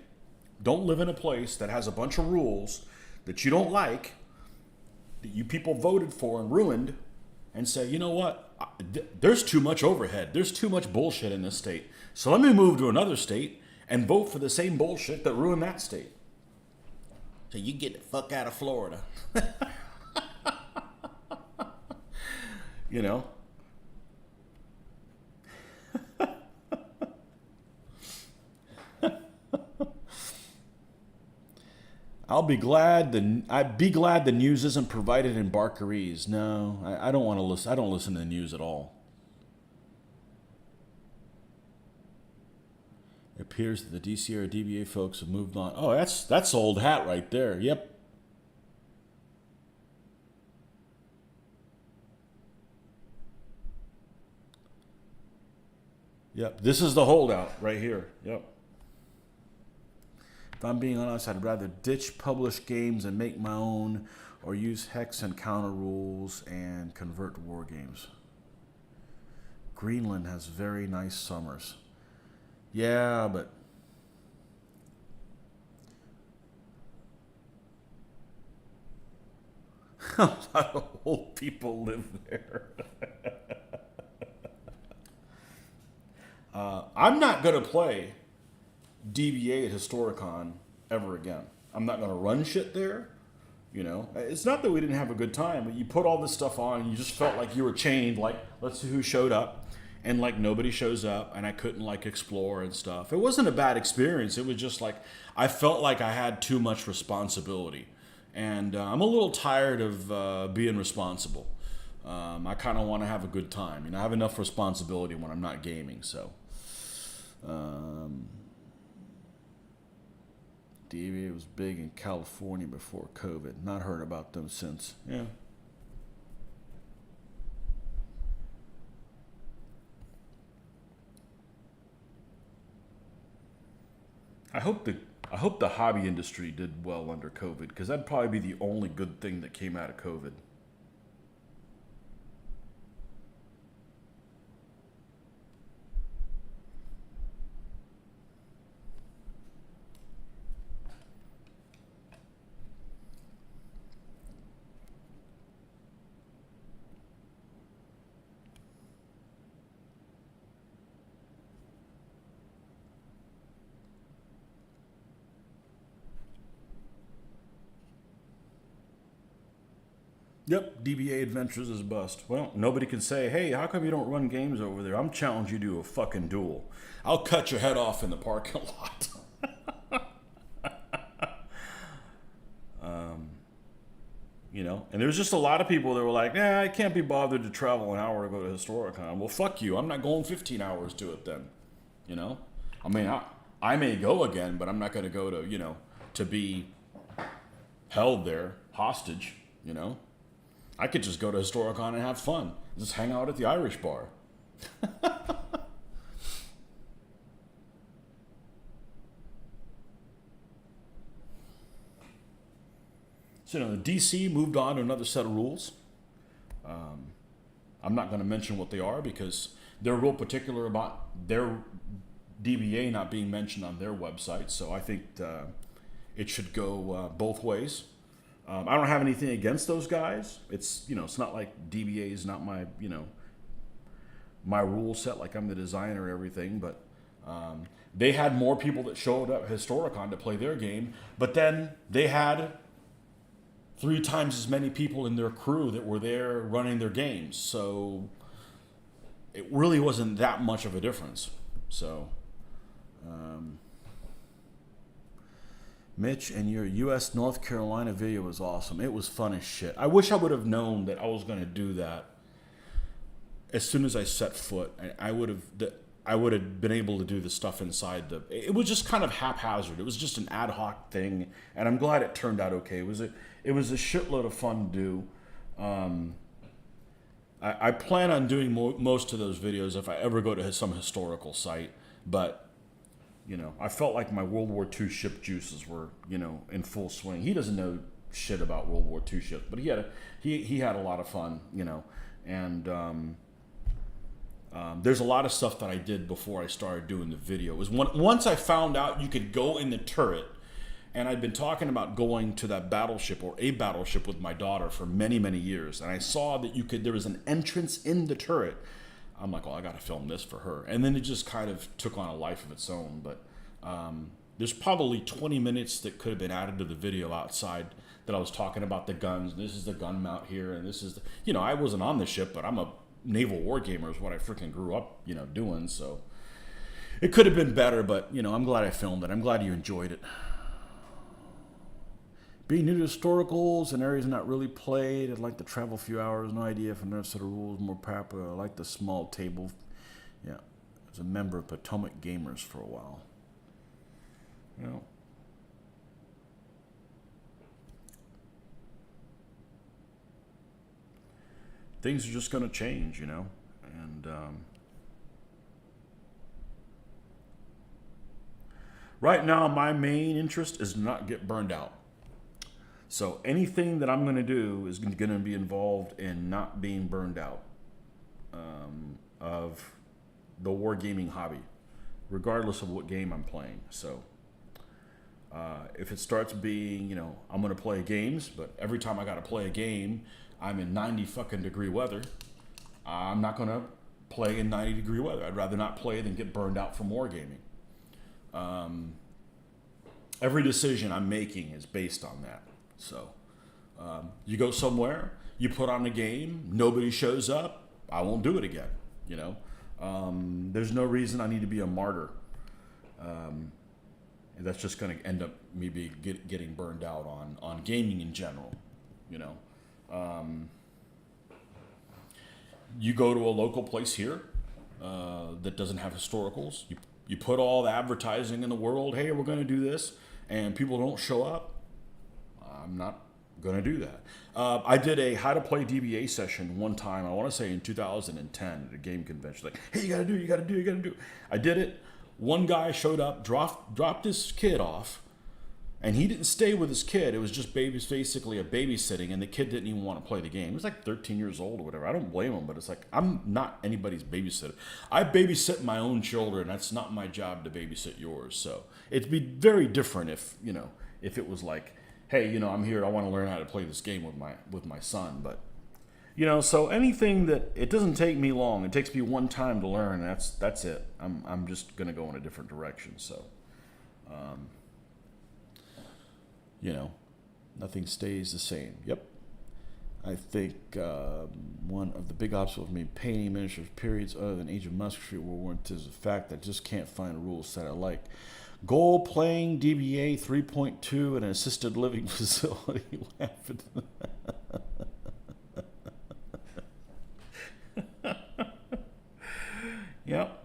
don't live in a place that has a bunch of rules that you don't like, that you people voted for and ruined, and say, you know what, there's too much overhead, there's too much bullshit in this state, so let me move to another state and vote for the same bullshit that ruined that state. So you get the fuck out of Florida. You know? I'd be glad the news isn't provided in Barcaries. No, I don't want to listen. I don't listen to the news at all. It appears that the DC or DBA folks have moved on. Oh, that's old hat right there. Yep. Yep. This is the holdout right here. Yep. If I'm being honest, I'd rather ditch published games and make my own, or use hex and counter rules and convert to war games. Greenland has very nice summers. Yeah, but a lot of old people live there. I'm not going to play DBA at Historicon ever again. I'm not going to run shit there. You know, it's not that we didn't have a good time, but you put all this stuff on and you just felt like you were chained, like, let's see who showed up. And like nobody shows up and I couldn't like explore and stuff. It wasn't a bad experience. It was just like, I felt like I had too much responsibility. And I'm a little tired of being responsible. I kind of want to have a good time. You know, I have enough responsibility when I'm not gaming, so. DBA was big in California before COVID. Not heard about them since. Yeah. I hope the hobby industry did well under COVID, because that'd probably be the only good thing that came out of COVID. Yep, DBA Adventures is a bust. Well, nobody can say, hey, how come you don't run games over there? I'm challenging you to a fucking duel. I'll cut your head off in the parking lot. You know, and there's just a lot of people that were like, I can't be bothered to travel an hour to go to Historicon. Well, fuck you. I'm not going 15 hours to it then. You know? I mean, I may go again, but I'm not going to go to, you know, to be held there, hostage, you know? I could just go to Historicon and have fun. Just hang out at the Irish bar. So, you know, the DC moved on to another set of rules. I'm not going to mention what they are because they're real particular about their DBA not being mentioned on their website. So I think it should go both ways. I don't have anything against those guys. It's, you know, it's not like DBA is not my, you know, my rule set, like I'm the designer and everything, but they had more people that showed up at Historicon to play their game, but then they had 3 times as many people in their crew that were there running their games. So it really wasn't that much of a difference. So, Mitch, and your U.S. North Carolina video was awesome. It was fun as shit. I wish I would have known that I was going to do that as soon as I set foot. I would have been able to do the stuff inside the. It was just kind of haphazard. It was just an ad hoc thing, and I'm glad it turned out okay. It was a shitload of fun to do. I plan on doing most of those videos if I ever go to some historical site, but. You know, I felt like my World War II ship juices were, you know, in full swing. He doesn't know shit about World War II ships, but he had a lot of fun, you know, and there's a lot of stuff that I did before I started doing the video. It was once I found out you could go in the turret, and I'd been talking about going to that battleship or a battleship with my daughter for many, many years, and I saw that there was an entrance in the turret. I'm like, well, I got to film this for her. And then it just kind of took on a life of its own. But there's probably 20 minutes that could have been added to the video outside that I was talking about the guns. This is the gun mount here. And this is, you know, I wasn't on the ship, but I'm a naval war gamer is what I freaking grew up, you know, doing. So it could have been better, but, you know, I'm glad I filmed it. I'm glad you enjoyed it. Being new to historicals and areas not really played, I'd like to travel a few hours. No idea if another set of rules more popular. I like the small table. Yeah, I was a member of Potomac Gamers for a while. You know, things are just going to change, you know, and right now my main interest is not get burned out. So anything that I'm going to do is going to be involved in not being burned out of the wargaming hobby, regardless of what game I'm playing. So if it starts being, you know, I'm going to play games, but every time I got to play a game, I'm in 90 fucking degree weather, I'm not going to play in 90 degree weather. I'd rather not play than get burned out from wargaming. Every decision I'm making is based on that. So you go somewhere, you put on a game, nobody shows up, I won't do it again. You know, there's no reason I need to be a martyr. And that's just going to end up me getting burned out on gaming in general. You know, you go to a local place here that doesn't have historicals. You put all the advertising in the world. Hey, we're going to do this, and people don't show up. I'm not going to do that. I did a how to play DBA session one time. I want to say in 2010 at a game convention. Like, hey, you got to do, you got to do, you got to do. I did it. One guy showed up, dropped his kid off, and he didn't stay with his kid. It was just basically a babysitting, and the kid didn't even want to play the game. He was like 13 years old or whatever. I don't blame him, but it's like, I'm not anybody's babysitter. I babysit my own children. That's not my job to babysit yours. So it'd be very different if, you know, if it was like, hey, you know, I'm here, I want to learn how to play this game with my son. But, you know, so anything that, it doesn't take me long. It takes me one time to learn. That's it. I'm just going to go in a different direction. So, you know, nothing stays the same. Yep. I think one of the big obstacles for me painting miniatures periods other than Age of Musketery World War II is the fact that I just can't find a rule set I like. Goal playing DBA 3.2 in an assisted living facility. Yep.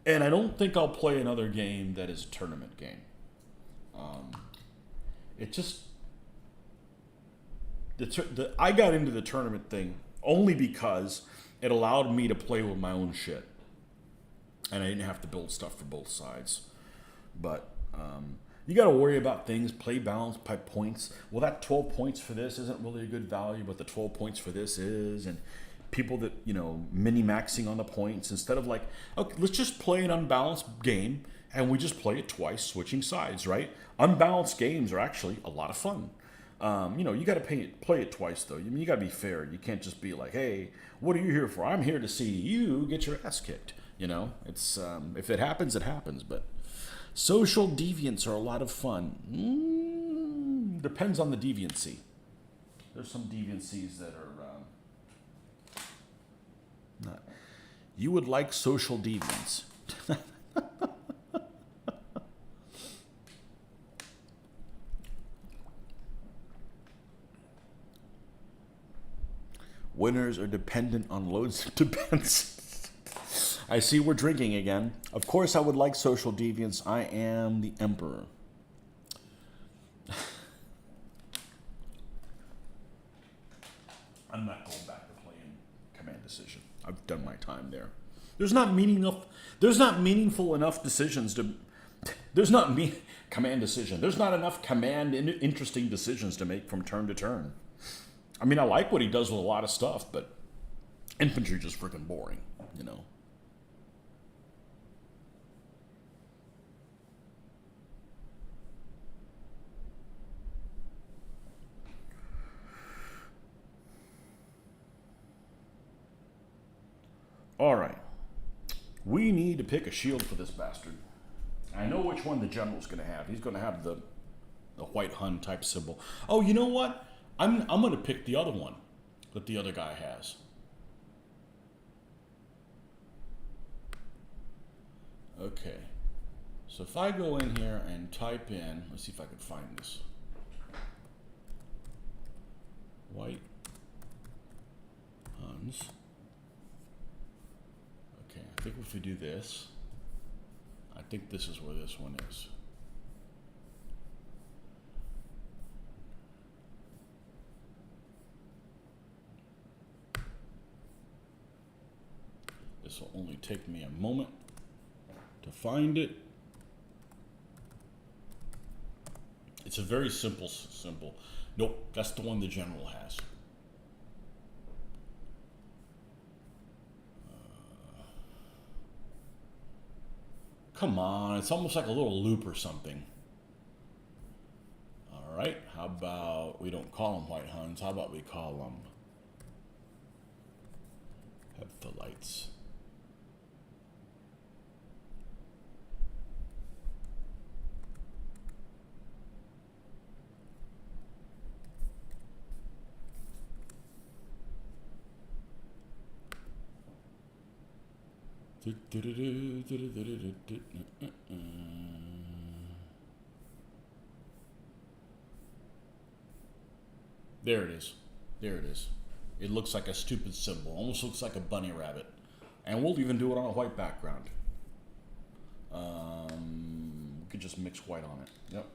And I don't think I'll play another game that is a tournament game. It just I got into the tournament thing only because it allowed me to play with my own shit, and I didn't have to build stuff for both sides. But you got to worry about things, play balance, by points. Well, that 12 points for this isn't really a good value, but the 12 points for this is, and people that, you know, mini-maxing on the points instead of like, okay, let's just play an unbalanced game, and we just play it twice, switching sides, right? Unbalanced games are actually a lot of fun. You know, you got to play it twice, though. I mean, you got to be fair. You can't just be like, hey, what are you here for? I'm here to see you get your ass kicked. You know, it's if it happens, it happens. But social deviants are a lot of fun. Depends on the deviancy. There's some deviancies that are not. You would like social deviants. Winners are dependent on loads of depends. I see we're drinking again. Of course I would like social deviants. I am the emperor. I'm not going back to playing Command Decision. I've done my time there. There's not meaningful enough decisions to. Command Decision. There's not enough interesting decisions to make from turn to turn. I mean, I like what he does with a lot of stuff, but infantry just freaking boring, you know. All right. We need to pick a shield for this bastard. I know which one the general's going to have. He's going to have the white Hun type symbol. Oh, you know what? I'm going to pick the other one that the other guy has. Okay. So if I go in here and type in, let's see if I can find this. White Huns. Okay, I think if we do this, I think this is where this one is. This will only take me a moment to find it. It's a very simple symbol. Nope, that's the one the general has. Come on, it's almost like a little loop or something. All right, how about we don't call them white Huns? How about we call them the lights. There it is. There it is. It looks like a stupid symbol. Almost looks like a bunny rabbit. And we'll even do it on a white background. We could just mix white on it. Yep.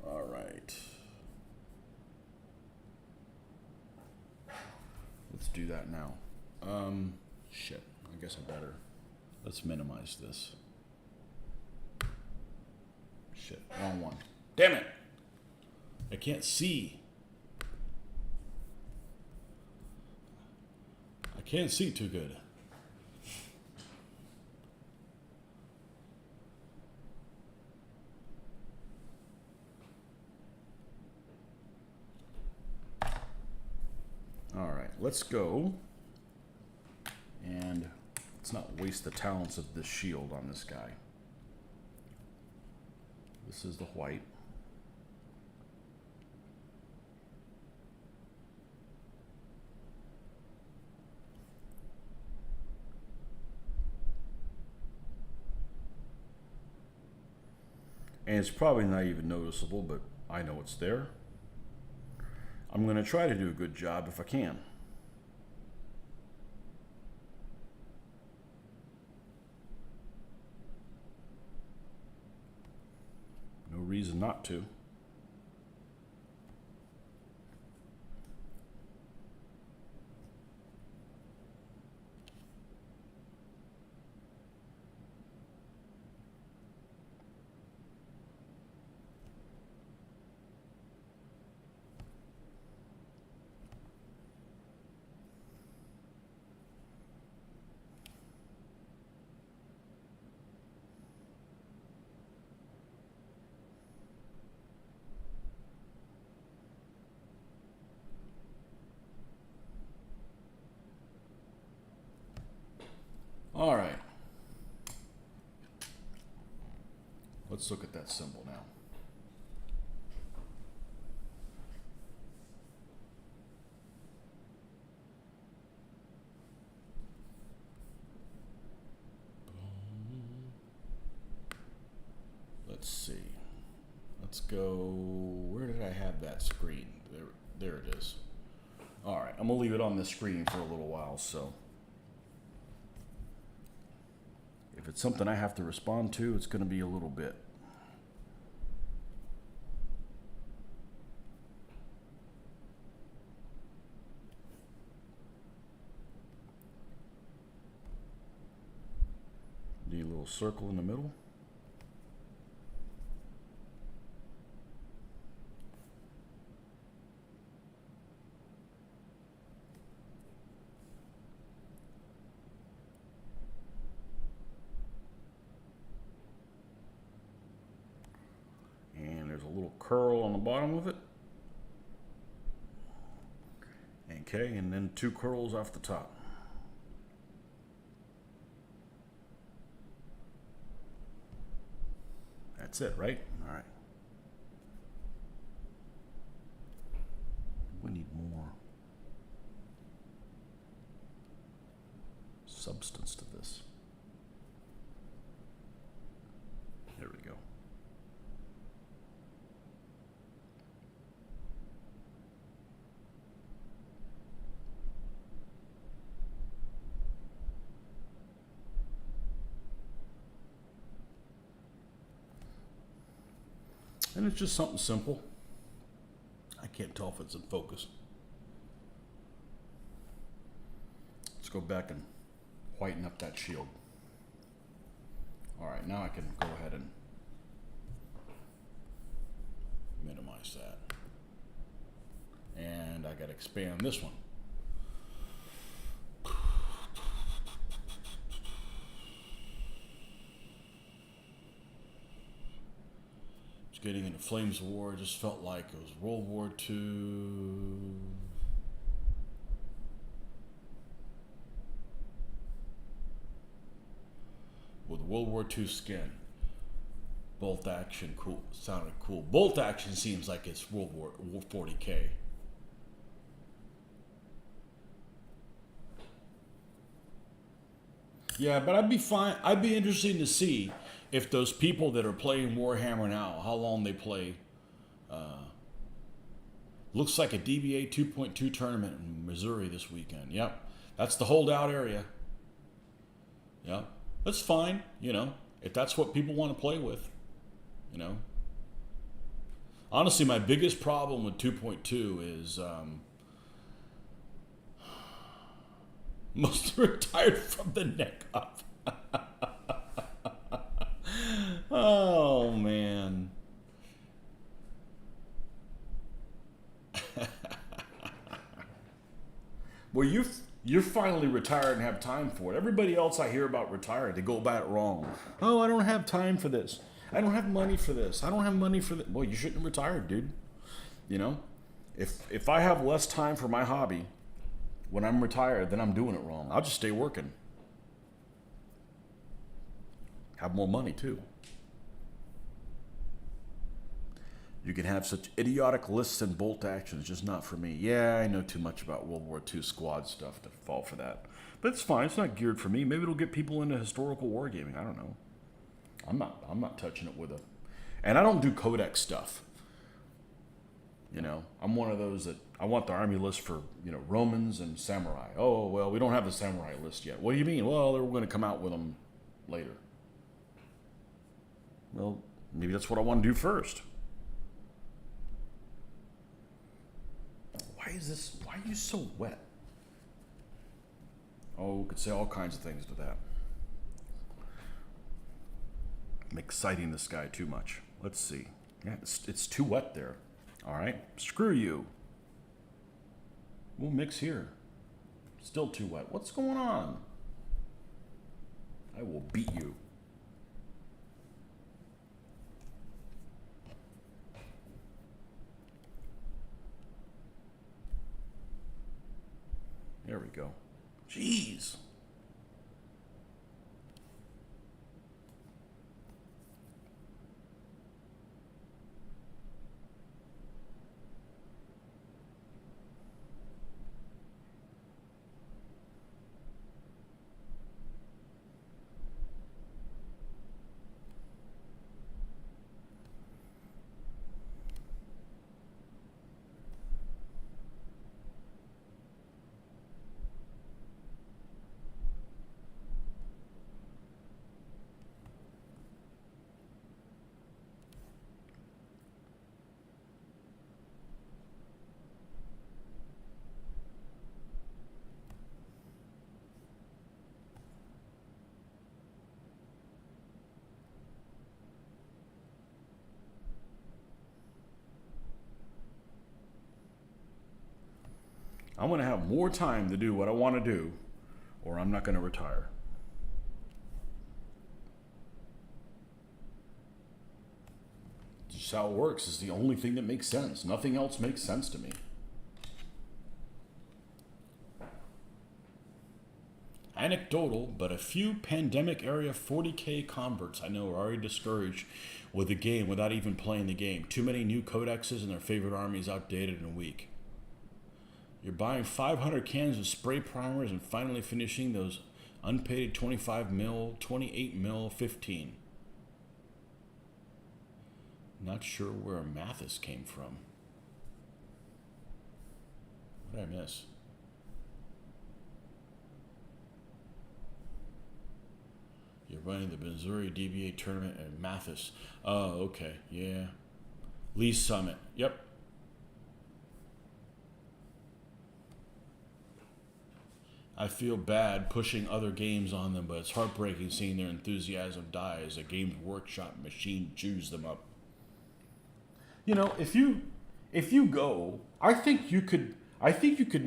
All right. Let's do that now. Shit. I guess I better. Let's minimize this. Shit. Wrong one. Damn it. I can't see. I can't see too good. All right, let's go. And let's not waste the talents of this shield on this guy. This is the white. And it's probably not even noticeable, but I know it's there. I'm going to try to do a good job if I can. No reason not to. All right. Let's look at that symbol now. Let's see. Let's go. Where did I have that screen? There it is. All right. I'm going to leave it on this screen for a little while, so. If it's something I have to respond to, it's going to be a little bit. Need a little circle in the middle. There's a little curl on the bottom of it. Okay, and then 2 curls off the top. That's it, right? All right. We need more substance to this. There we go. And it's just something simple. I can't tell if it's in focus. Let's go back and whiten up that shield. All right, now I can go ahead and minimize that. And I gotta expand this one. Getting into Flames of War just felt like it was World War II. World War II skin. Bolt action, cool. Sounded cool. Bolt action seems like it's World War 40K. Yeah, but I'd be fine. I'd be interested to see if those people that are playing Warhammer now, how long they play. Looks like a DBA 2.2 tournament in Missouri this weekend. Yep, that's the holdout area. Yep, that's fine. You know, if that's what people want to play with. You know, honestly, my biggest problem with 2.2 is most retired from the neck up. Oh man. Well, you're finally retired and have time for it. Everybody else I hear about retired, they go about it wrong. Oh, I don't have time for this. I don't have money for this. I don't have money for that. Well, you shouldn't retire, dude. You know, if I have less time for my hobby when I'm retired, then I'm doing it wrong. I'll just stay working. Have more money too. You can have such idiotic lists and bolt actions, just not for me. Yeah, I know too much about World War II squad stuff to fall for that. But it's fine, it's not geared for me. Maybe it'll get people into historical wargaming. I don't know. I'm not touching it with a, and I don't do codex stuff. You know, I'm one of those that I want the army list for, you know, Romans and samurai. Oh, well, we don't have the samurai list yet. What do you mean? Well, they're going to come out with them later. Well, maybe that's what I want to do first. Why are you so wet? Oh, could say all kinds of things to that. I'm exciting this guy too much. Let's see. Yeah, it's too wet there. All right, screw you. We'll mix here. Still too wet. What's going on? I will beat you. There we go. Jeez. I'm going to have more time to do what I want to do, or I'm not going to retire. Just how it works. Is the only thing that makes sense. Nothing else makes sense to me. Anecdotal, but a few pandemic area 40K converts I know are already discouraged with the game without even playing the game. Too many new codexes and their favorite armies outdated in a week. You're buying 500 cans of spray primers and finally finishing those unpaid 25 mil, 28 mil, 15. Not sure where Mathis came from. What did I miss? You're running the Missouri DBA tournament at Mathis. Oh, okay. Yeah. Lee Summit. Yep. I feel bad pushing other games on them, but it's heartbreaking seeing their enthusiasm die as a Games Workshop machine chews them up. You know, if you go, I think you could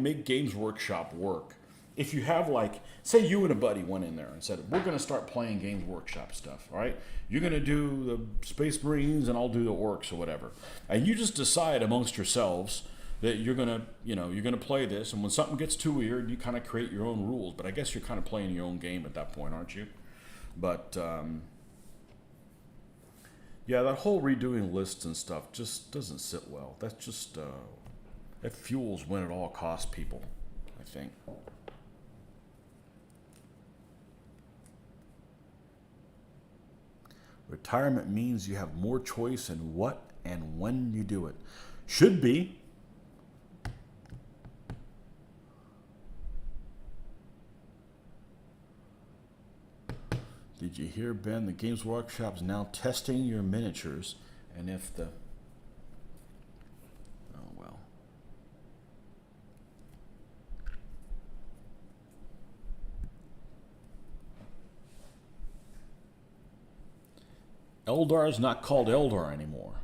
make Games Workshop work. If you have, like, say you and a buddy went in there and said, we're going to start playing Games Workshop stuff, all right? You're going to do the Space Marines and I'll do the Orcs or whatever. And you just decide amongst yourselves that you're going to play this, and when something gets too weird, you kind of create your own rules. But I guess you're kind of playing your own game at that point, aren't you? But yeah, that whole redoing lists and stuff just doesn't sit well. That's just that fuels win at all costs people, I think. Retirement means you have more choice in what and when you do it. Should be. Did you hear, Ben? The Games Workshop is now testing your miniatures, and if the... Oh, well. Eldar is not called Eldar anymore.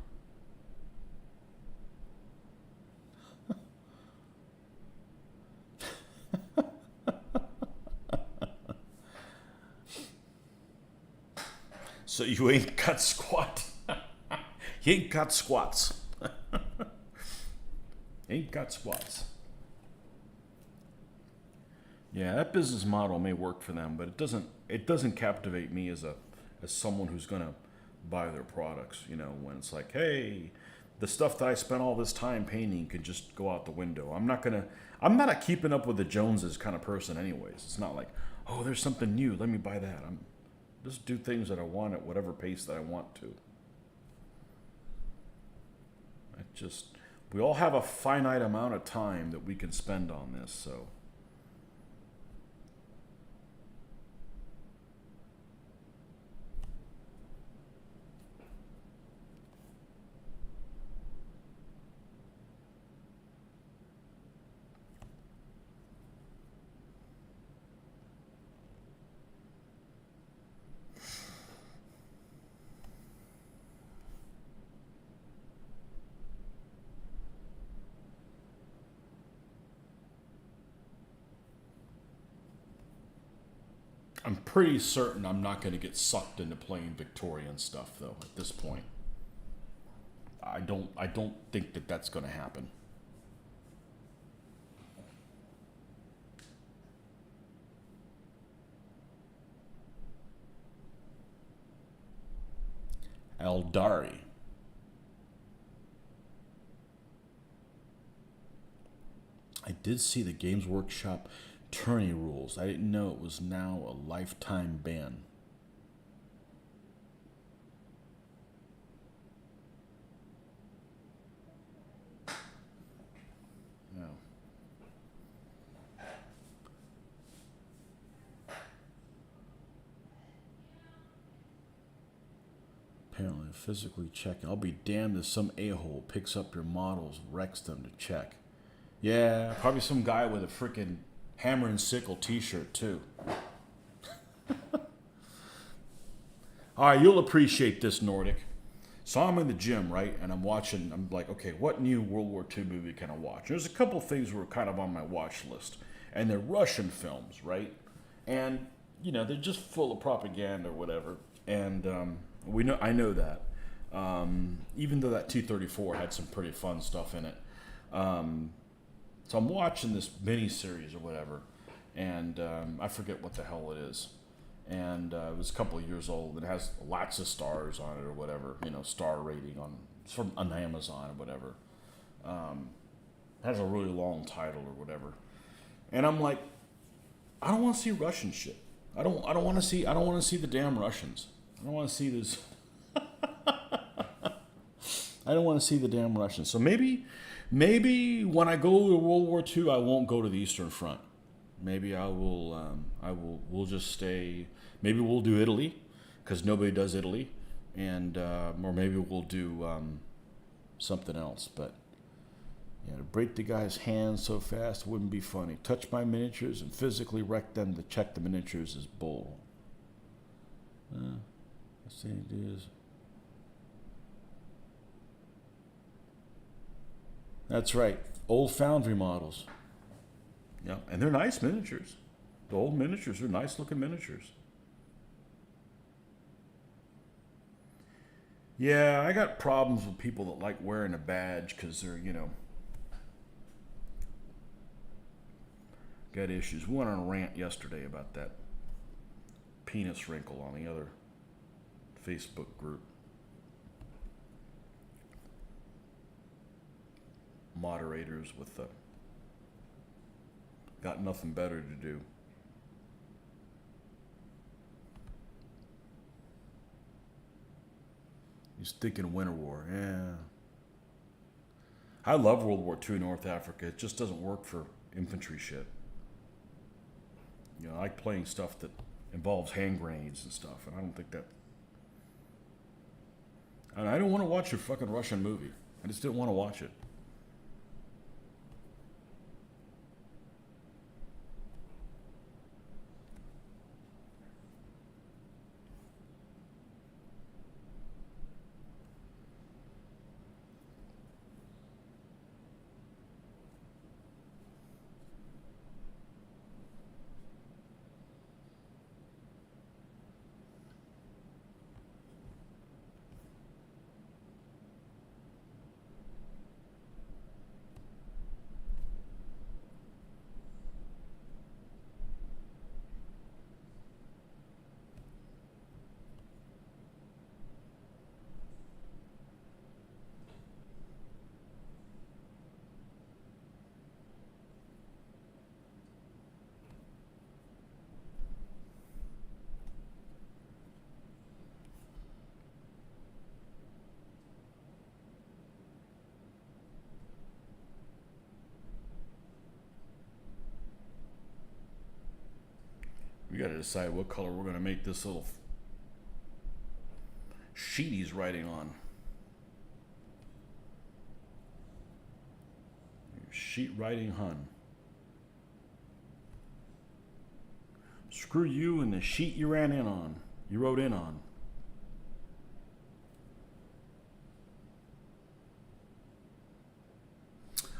So you ain't got squat. You ain't got squats. Ain't got squats. Yeah, that business model may work for them, but it doesn't captivate me as someone who's gonna buy their products, you know, when it's like, hey, the stuff that I spent all this time painting can just go out the window. I'm not a keeping up with the Joneses kind of person anyways. It's not like, oh, there's something new, let me buy that. I'm just do things that I want at whatever pace that I want to. We all have a finite amount of time that we can spend on this, so. I'm pretty certain I'm not going to get sucked into playing Victorian stuff, though. At this point, I don't think that that's going to happen. Eldari. I did see the Games Workshop tourney rules. I didn't know it was now a lifetime ban. No. Apparently, physically checking. I'll be damned if some a-hole picks up your models, wrecks them to check. Yeah, probably some guy with a freaking hammer and sickle t-shirt too. All right, you'll appreciate this, Nordic. So I'm in the gym, right? And I'm like, okay, what new World War II movie can I watch? There's a couple things that were kind of on my watch list. And they're Russian films, right? And, you know, they're just full of propaganda or whatever. And I know that. Even though that T-34 had some pretty fun stuff in it. So I'm watching this mini-series or whatever. And I forget what the hell it is. And it was a couple of years old. It has lots of stars on it or whatever, you know, star rating on Amazon or whatever. It has a really long title or whatever. And I'm like, I don't want to see Russian shit. I don't want to see the damn Russians. I don't want to see this. I don't want to see the damn Russians. So maybe when I go to World War II, I won't go to the Eastern Front. Maybe we'll just stay. Maybe we'll do Italy, because nobody does Italy, and or maybe we'll do something else. But yeah, to break the guy's hands so fast wouldn't be funny. Touch my miniatures and physically wreck them to check the miniatures is bull. Let's see, it is. That's right, old foundry models. Yeah, and they're nice miniatures. The old miniatures are nice looking miniatures. Yeah, I got problems with people that like wearing a badge because they're, you know, got issues. We went on a rant yesterday about that. penis wrinkle on the other Facebook group. Moderators with the got nothing better to do. He's thinking Winter War. Yeah. I love World War II North Africa. It just doesn't work for infantry shit. You know, I like playing stuff that involves hand grenades and stuff, and I don't think that. And I don't want to watch a fucking Russian movie. I just didn't want to watch it. We got to decide what color we're going to make this little sheet he's writing on. Sheet writing Hun. Screw you and the sheet you ran in on. You wrote in on.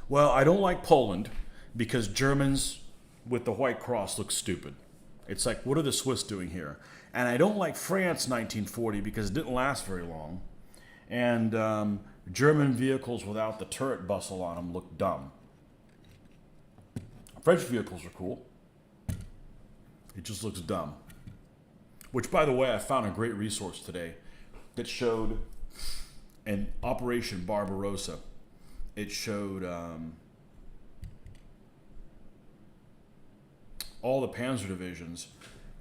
Well, I don't like Poland because Germans with the white cross look stupid. It's like, what are the Swiss doing here? And I don't like France 1940 because it didn't last very long. And German vehicles without the turret bustle on them look dumb. French vehicles are cool. It just looks dumb. Which, by the way, I found a great resource today that showed an Operation Barbarossa. It showed all the Panzer divisions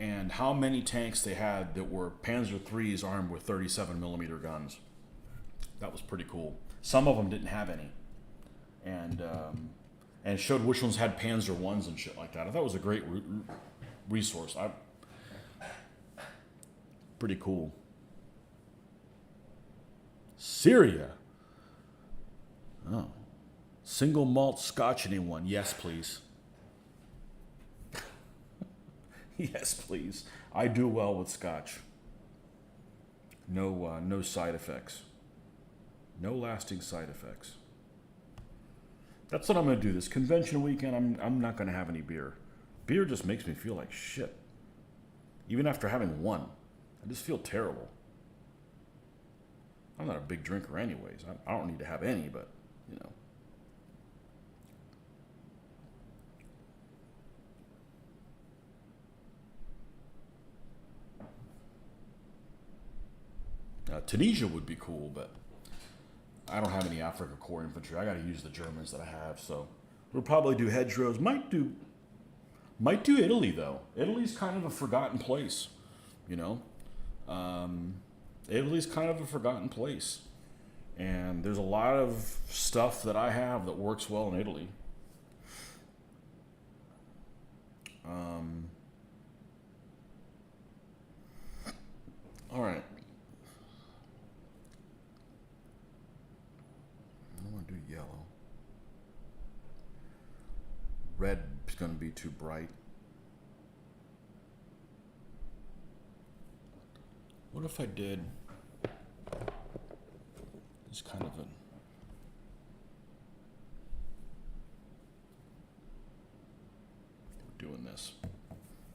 and how many tanks they had that were Panzer IIIs armed with 37 millimeter guns. That was pretty cool. Some of them didn't have any, and it showed which ones had Panzer Is and shit like that. I thought it was a great resource. Pretty cool. Syria. Oh, single malt Scotch, anyone? Yes, please. Yes, please. I do well with Scotch. No side effects. No lasting side effects. That's what I'm going to do. This convention weekend, I'm not going to have any beer. Beer just makes me feel like shit. Even after having one, I just feel terrible. I'm not a big drinker anyways. I don't need to have any, but, you know. Tunisia would be cool, but I don't have any Africa Corps infantry. I got to use the Germans that I have, so we'll probably do hedgerows. Might do Italy though. Italy's kind of a forgotten place, you know. Italy's kind of a forgotten place, and there's a lot of stuff that I have that works well in Italy. All right. I want to do yellow. Red is going to be too bright. What if I did this kind of doing this.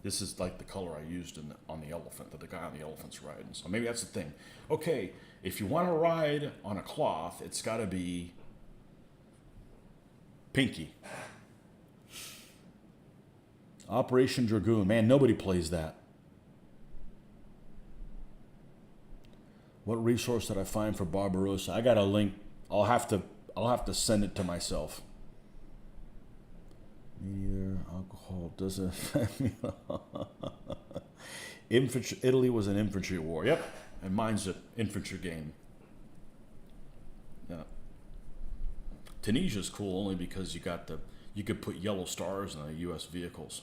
This is like the color I used on the elephant that the guy on the elephant's riding. So maybe that's the thing. Okay, if you want to ride on a cloth, it's got to be pinky. Operation Dragoon. Man, nobody plays that. What resource did I find for Barbarossa? I got a link. I'll have to send it to myself. Neither alcohol doesn't affect me. Infantry, Italy was an infantry war. Yep, and mine's an infantry game. Yeah. Tunisia's cool only because you could put yellow stars on the U.S. vehicles.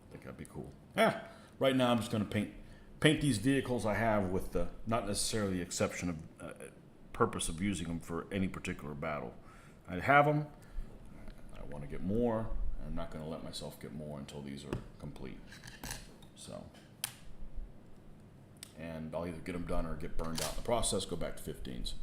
I think that'd be cool. Yeah. Right now, I'm just going to paint these vehicles I have with the not necessarily the exception of purpose of using them for any particular battle. I have them. I want to get more. I'm not going to let myself get more until these are complete. So, and I'll either get them done or get burned out in the process. Go back to 15s.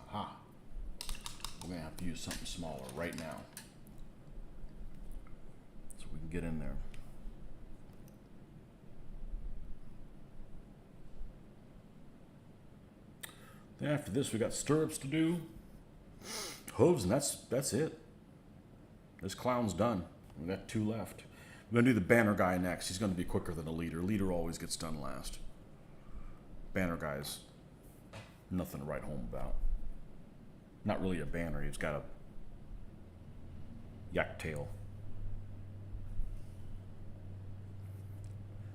Aha. We're going to have to use something smaller right now so we can get in there. Then after this, we got stirrups to do, hooves, and that's it. This clown's done. We got 2 left. We're gonna do the banner guy next. He's gonna be quicker than the leader. Leader always gets done last. Banner guy's nothing to write home about. Not really a banner. He's got a yak tail.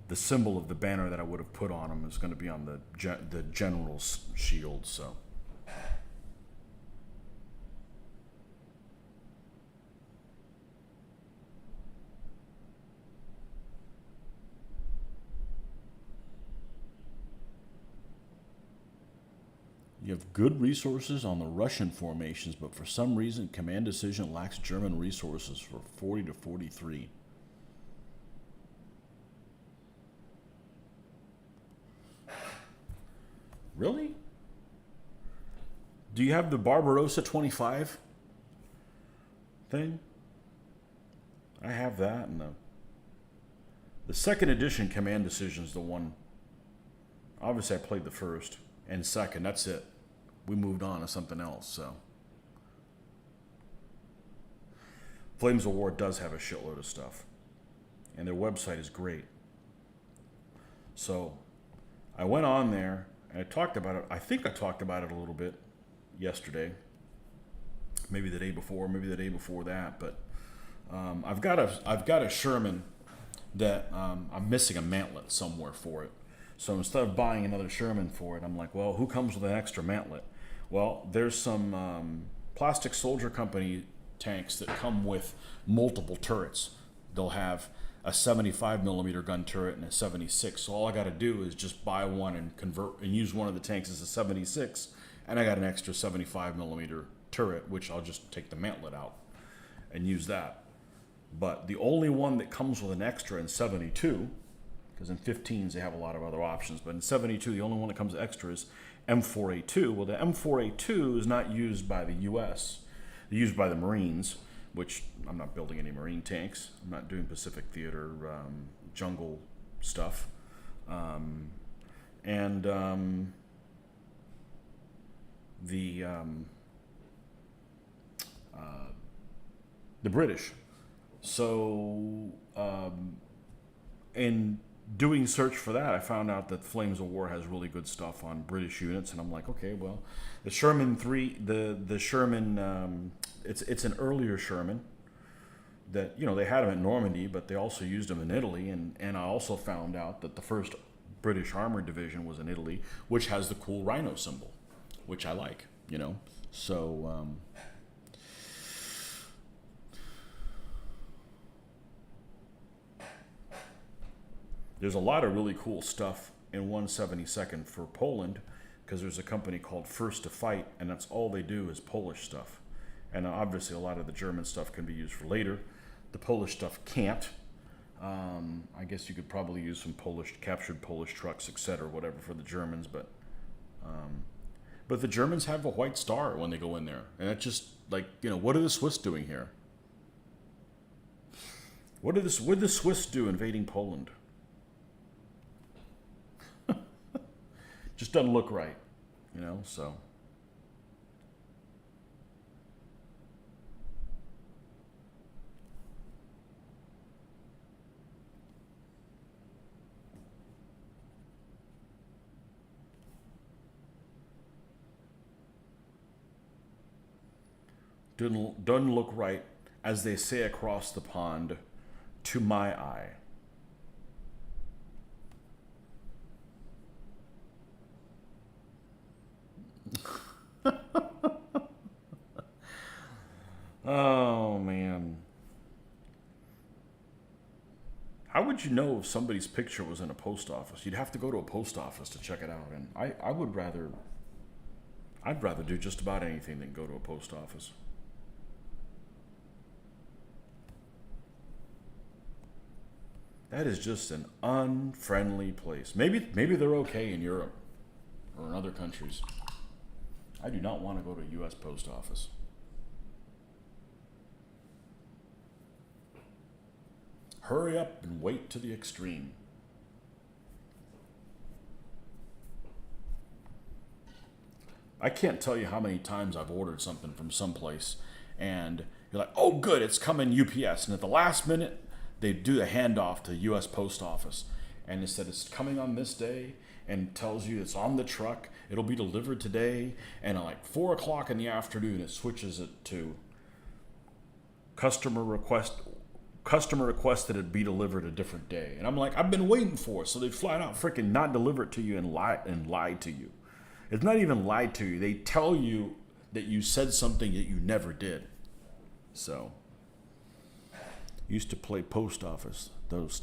The symbol of the banner that I would have put on him is going to be on the general's shield. So. You have good resources on the Russian formations, but for some reason, command decision lacks German resources for 40 to 43. Really? Do you have the Barbarossa 25 thing? I have that, and the second edition command decision is the one. Obviously, I played the first and second. That's it. We moved on to something else. So, Flames of War does have a shitload of stuff, and their website is great. So, I went on there. And I talked about it. I think I talked about it a little bit yesterday, maybe the day before, maybe the day before that. But I've got a Sherman that I'm missing a mantlet somewhere for it. So instead of buying another Sherman for it, I'm like, well, who comes with an extra mantlet? Well, there's some Plastic Soldier Company tanks that come with multiple turrets. They'll have a 75 millimeter gun turret and a 76. So all I got to do is just buy one and convert and use one of the tanks as a 76, and I got an extra 75 millimeter turret, which I'll just take the mantlet out and use that. But the only one that comes with an extra in 72, because in 15s they have a lot of other options, but in 72 the only one that comes extra is M4A2. Well, the M4A2 is not used by the U.S. They're used by the Marines, which I'm not building any Marine tanks. I'm not doing Pacific Theater jungle stuff. The British. So in doing search for that, I found out that Flames of War has really good stuff on British units, and I'm like, okay, well, the Sherman 3, the Sherman, it's an earlier Sherman that, you know, they had them at Normandy, but they also used them in Italy, and I also found out that the first British Armored Division was in Italy, which has the cool rhino symbol, which I like, you know. So There's a lot of really cool stuff in 172nd for Poland because there's a company called First to Fight, and that's all they do is Polish stuff. And obviously, a lot of the German stuff can be used for later. The Polish stuff can't. I guess you could probably use some captured Polish trucks, etc., whatever, for the Germans, but the Germans have a white star when they go in there, and that's just like, what are the Swiss doing here? What did the Swiss do invading Poland? Just doesn't look right, so. Doesn't look right, as they say across the pond, to my eye. Oh, man. How would you know if somebody's picture was in a post office? You'd have to go to a post office to check it out. And I'd rather do just about anything than go to a post office. That is just an unfriendly place. Maybe they're okay in Europe or in other countries. I do not want to go to a U.S. post office. Hurry up and wait to the extreme. I can't tell you how many times I've ordered something from someplace and you're like, oh good, it's coming UPS. And at the last minute, they do the handoff to the U.S. Post Office. And it said it's coming on this day and tells you it's on the truck. It'll be delivered today. And at like 4 o'clock in the afternoon, it switches it to customer requested it be delivered a different day. And I'm like, I've been waiting for it. So they flat out freaking not deliver it to you and lie to you. It's not even lied to you. They tell you that you said something that you never did. So, used to play post office. Those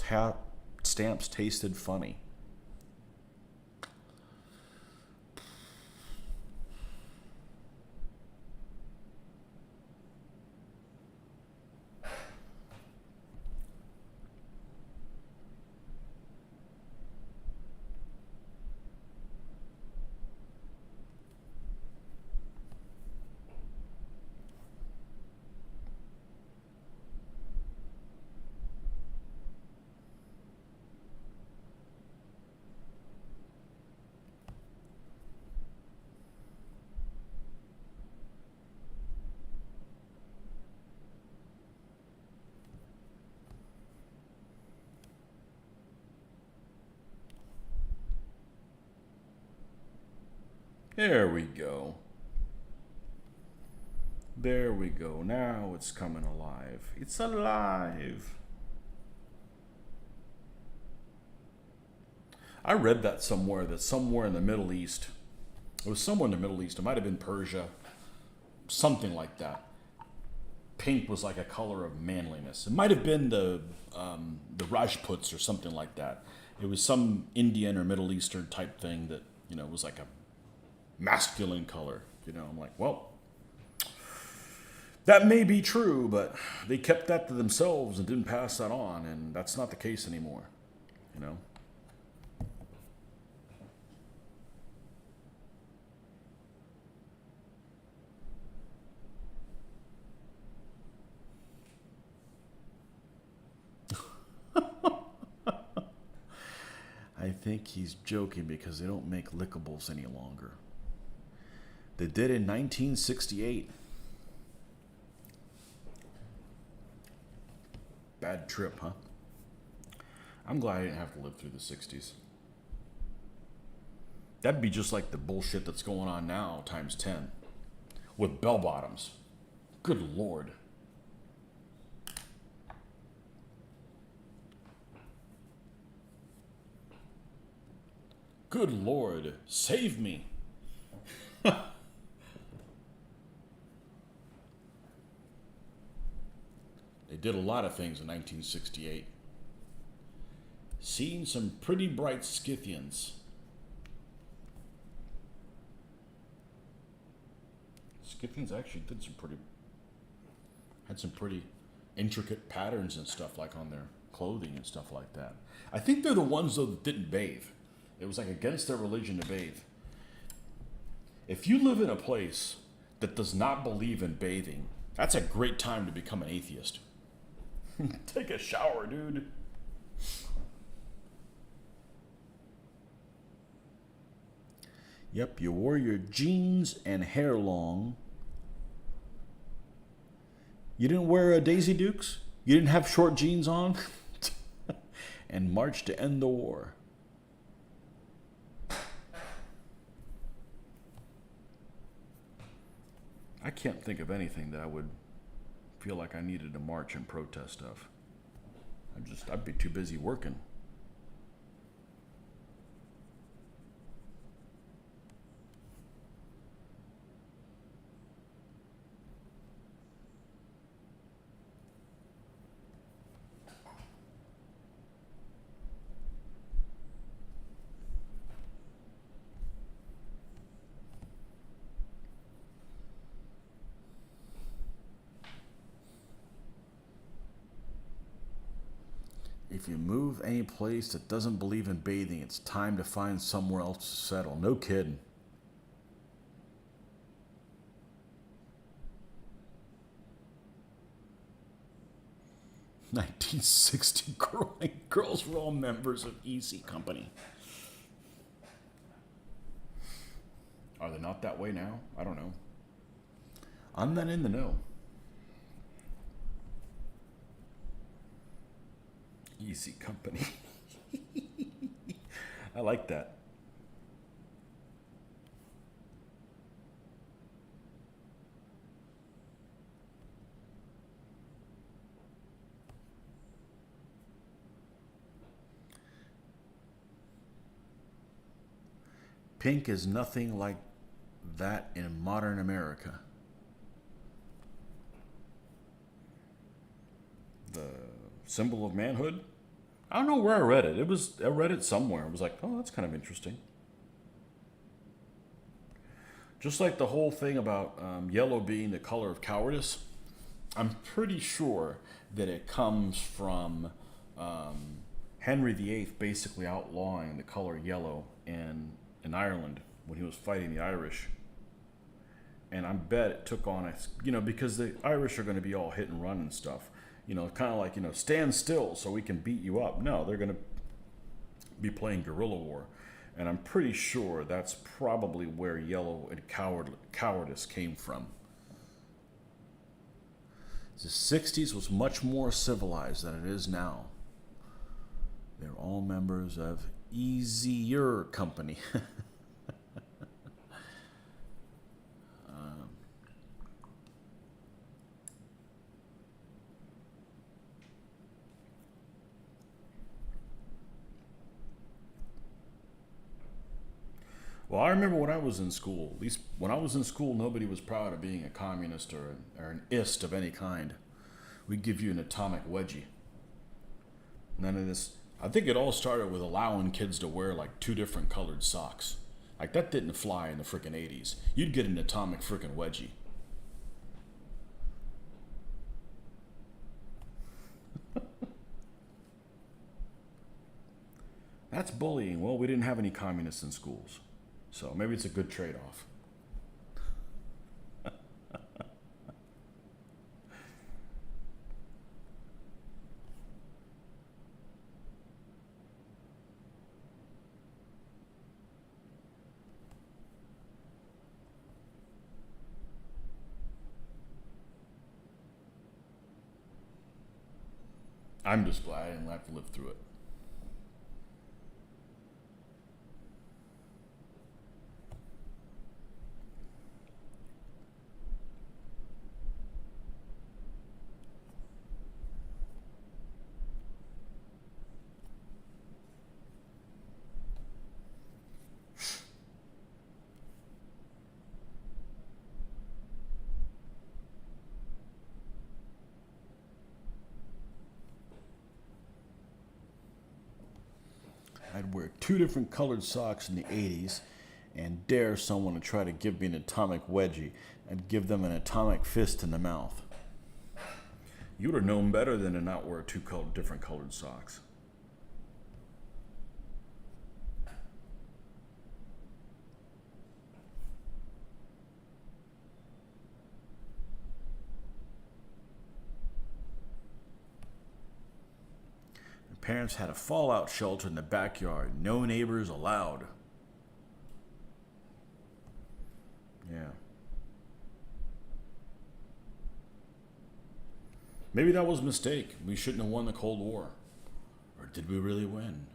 stamps tasted funny. There we go. There we go. Now it's coming alive. It's alive. I read that somewhere in the Middle East. It was somewhere in the Middle East. It might have been Persia. Something like that. Pink was like a color of manliness. It might have been the Rajputs or something like that. It was some Indian or Middle Eastern type thing that, was like a masculine color. I'm like, well, that may be true, but they kept that to themselves and didn't pass that on, and that's not the case anymore. I think he's joking because they don't make lickables any longer. They did in 1968. Bad trip, huh? I'm glad I didn't have to live through the 60s. That'd be just like the bullshit that's going on now times 10 with bell bottoms. Good Lord. Good Lord, save me. They did a lot of things in 1968. Seen some pretty bright Scythians. Scythians actually had some pretty intricate patterns and stuff like on their clothing and stuff like that. I think they're the ones though that didn't bathe. It was like against their religion to bathe. If you live in a place that does not believe in bathing, that's a great time to become an atheist. Take a shower, dude. Yep, you wore your jeans and hair long. You didn't wear a Daisy Dukes? You didn't have short jeans on? And marched to end the war. I can't think of anything that I would feel like I needed to march and protest of. I'd be too busy working. If you move any place that doesn't believe in bathing, it's time to find somewhere else to settle. No kidding. (1960) girls were all members of Easy Company. Are they not that way now? I don't know. I'm not in the know. Easy Company. I like that. Pink is nothing like that in modern America. The symbol of manhood? I don't know where I read it. I read it somewhere. It was like, oh, that's kind of interesting. Just like the whole thing about yellow being the color of cowardice, I'm pretty sure that it comes from Henry VIII basically outlawing the color yellow in Ireland when he was fighting the Irish. And I bet it took on, because the Irish are going to be all hit and run and stuff. Kind of like, stand still so we can beat you up. No, they're going to be playing guerrilla war. And I'm pretty sure that's probably where yellow and cowardice came from. The 60s was much more civilized than it is now. They're all members of Easier Company. Well, I remember when I was in school, at least when I was in school, nobody was proud of being a communist or an ist of any kind. We'd give you an atomic wedgie. None of this. I think it all started with allowing kids to wear like 2 different colored socks. Like that didn't fly in the frickin' 80s. You'd get an atomic frickin' wedgie. That's bullying. Well, we didn't have any communists in schools. So maybe it's a good trade-off. I'm just glad I didn't have to live through it. I'd wear 2 different colored socks in the 80s and dare someone to try to give me an atomic wedgie. I'd give them an atomic fist in the mouth. You would have known better than to not wear 2 different colored socks. Parents had a fallout shelter in the backyard. No neighbors allowed. Yeah. Maybe that was a mistake. We shouldn't have won the Cold War. Or did we really win?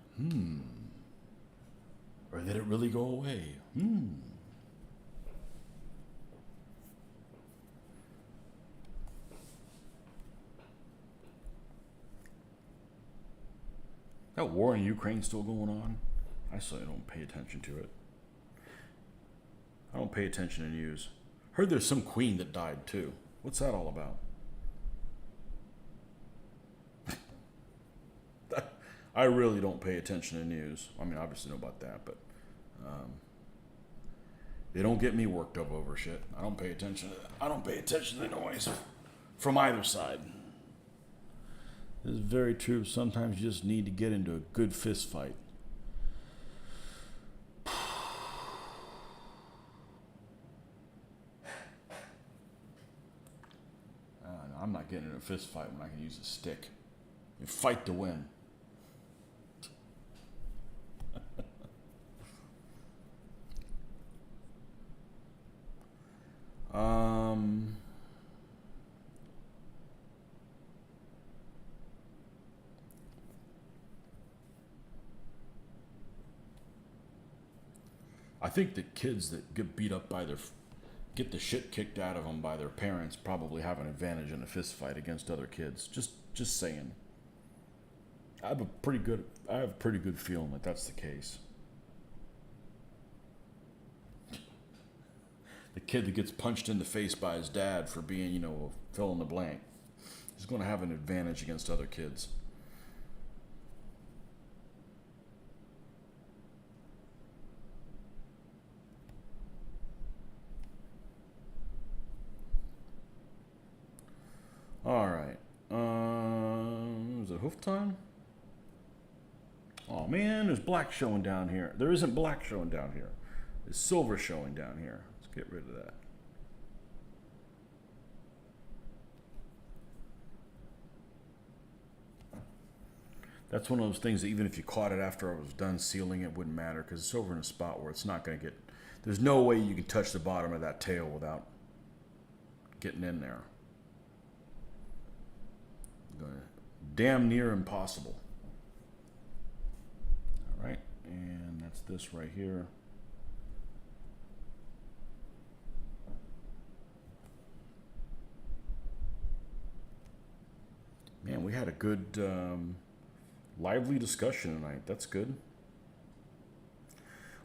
Or did it really go away? That war in Ukraine still going on? I certainly don't pay attention to it. I don't pay attention to news. Heard there's some queen that died too. What's that all about? I really don't pay attention to news. I mean, obviously know about that, but they don't get me worked up over shit. I don't pay attention to the noise from either side. This is very true. Sometimes you just need to get into a good fist fight. I'm not getting in a fist fight when I can use a stick. You fight to win. I think that kids that get beat up by get the shit kicked out of them by their parents probably have an advantage in a fist fight against other kids. Just saying. I have a pretty good feeling that that's the case. The kid that gets punched in the face by his dad for being, fill in the blank, is going to have an advantage against other kids. All right. Is it hoof time? Oh man, there's black showing down here. There isn't black showing down here. There's silver showing down here. Let's get rid of that. That's one of those things that even if you caught it after I was done sealing it, wouldn't matter because it's over in a spot where it's not going to get... There's no way you can touch the bottom of that tail without getting in there. Damn near impossible. All right, and that's this right here. Man, we had a good, lively discussion tonight. That's good.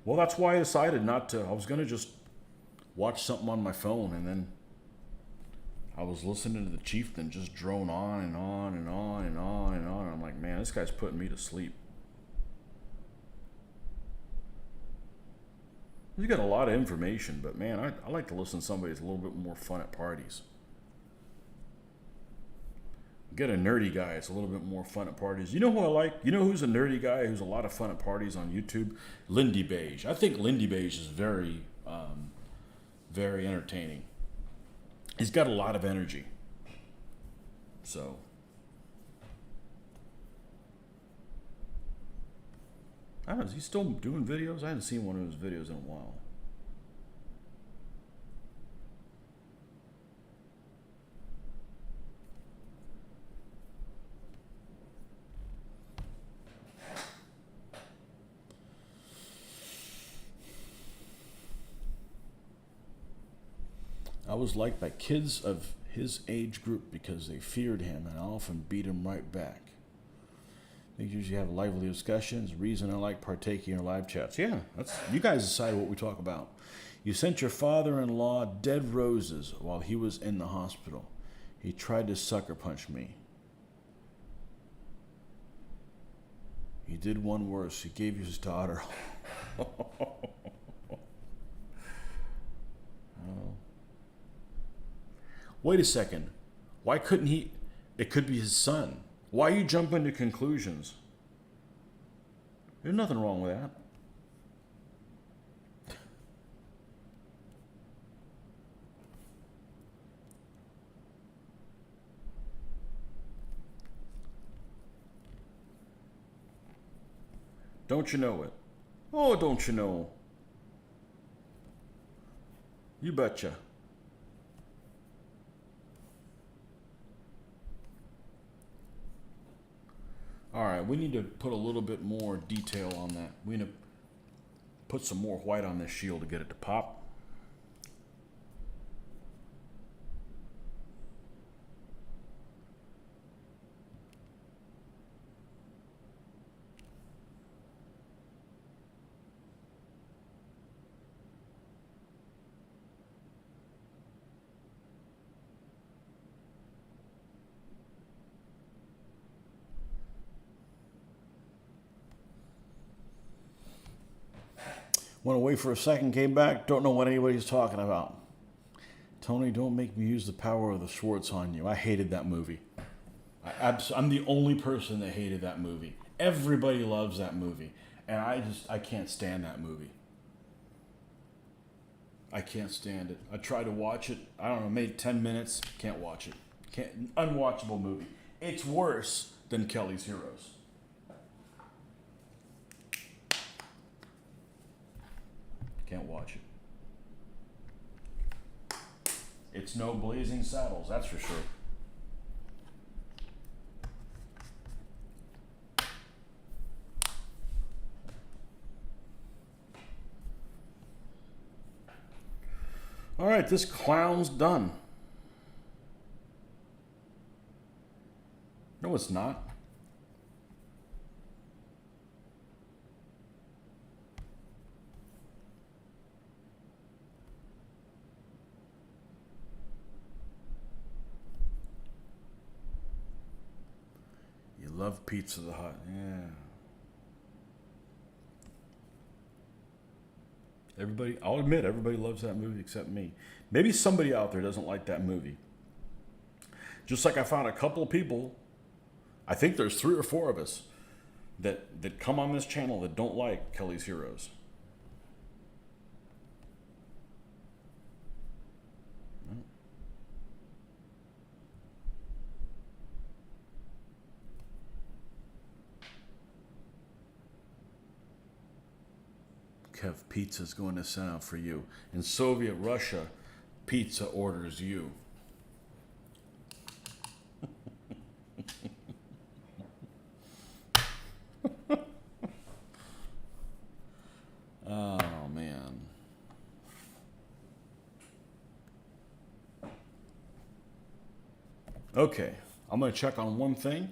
Well, that's why I decided not to. I was going to just watch something on my phone, and then I was listening to the chieftain just drone on and on and on and on and on. I'm like, man, this guy's putting me to sleep. He's got a lot of information, but man, I like to listen to somebody that's a little bit more fun at parties. Get a nerdy guy that's a little bit more fun at parties. You know who I like? You know who's a nerdy guy who's a lot of fun at parties on YouTube? Lindy Beige. I think Lindy Beige is very, very entertaining. He's got a lot of energy. So. I don't know, is he still doing videos? I haven't seen one of his videos in a while. I was liked by kids of his age group because they feared him and I often beat him right back. Make sure you have lively discussions. Reason I like partaking in live chats. Yeah, you guys decide what we talk about. You sent your father-in-law dead roses while he was in the hospital. He tried to sucker punch me. He did one worse. He gave you his daughter. Wait a second. Why couldn't he? It could be his son. Why you jump into conclusions? There's nothing wrong with that. Don't you know it? Oh, don't you know? You betcha. All right, we need to put a little bit more detail on that. We need to put some more white on this shield to get it to pop. Went away for a second, came back, don't know what anybody's talking about. Tony, don't make me use the power of the Schwartz on you. I hated that movie. I'm the only person that hated that movie. Everybody loves that movie. And I can't stand that movie. I can't stand it. I tried to watch it. I don't know, made 10 minutes. Can't watch it. Unwatchable movie. It's worse than Kelly's Heroes. Can't watch it. It's no Blazing Saddles, that's for sure. All right, this clown's done. No, it's not. You love Pizza the Hut, yeah. I'll admit, everybody loves that movie except me. Maybe somebody out there doesn't like that movie. Just like I found a couple of people, I think there's 3 or 4 of us, that come on this channel that don't like Kelly's Heroes. Kev, pizza's going to send out for you. In Soviet Russia, pizza orders you. Oh, man. Okay, I'm going to check on one thing.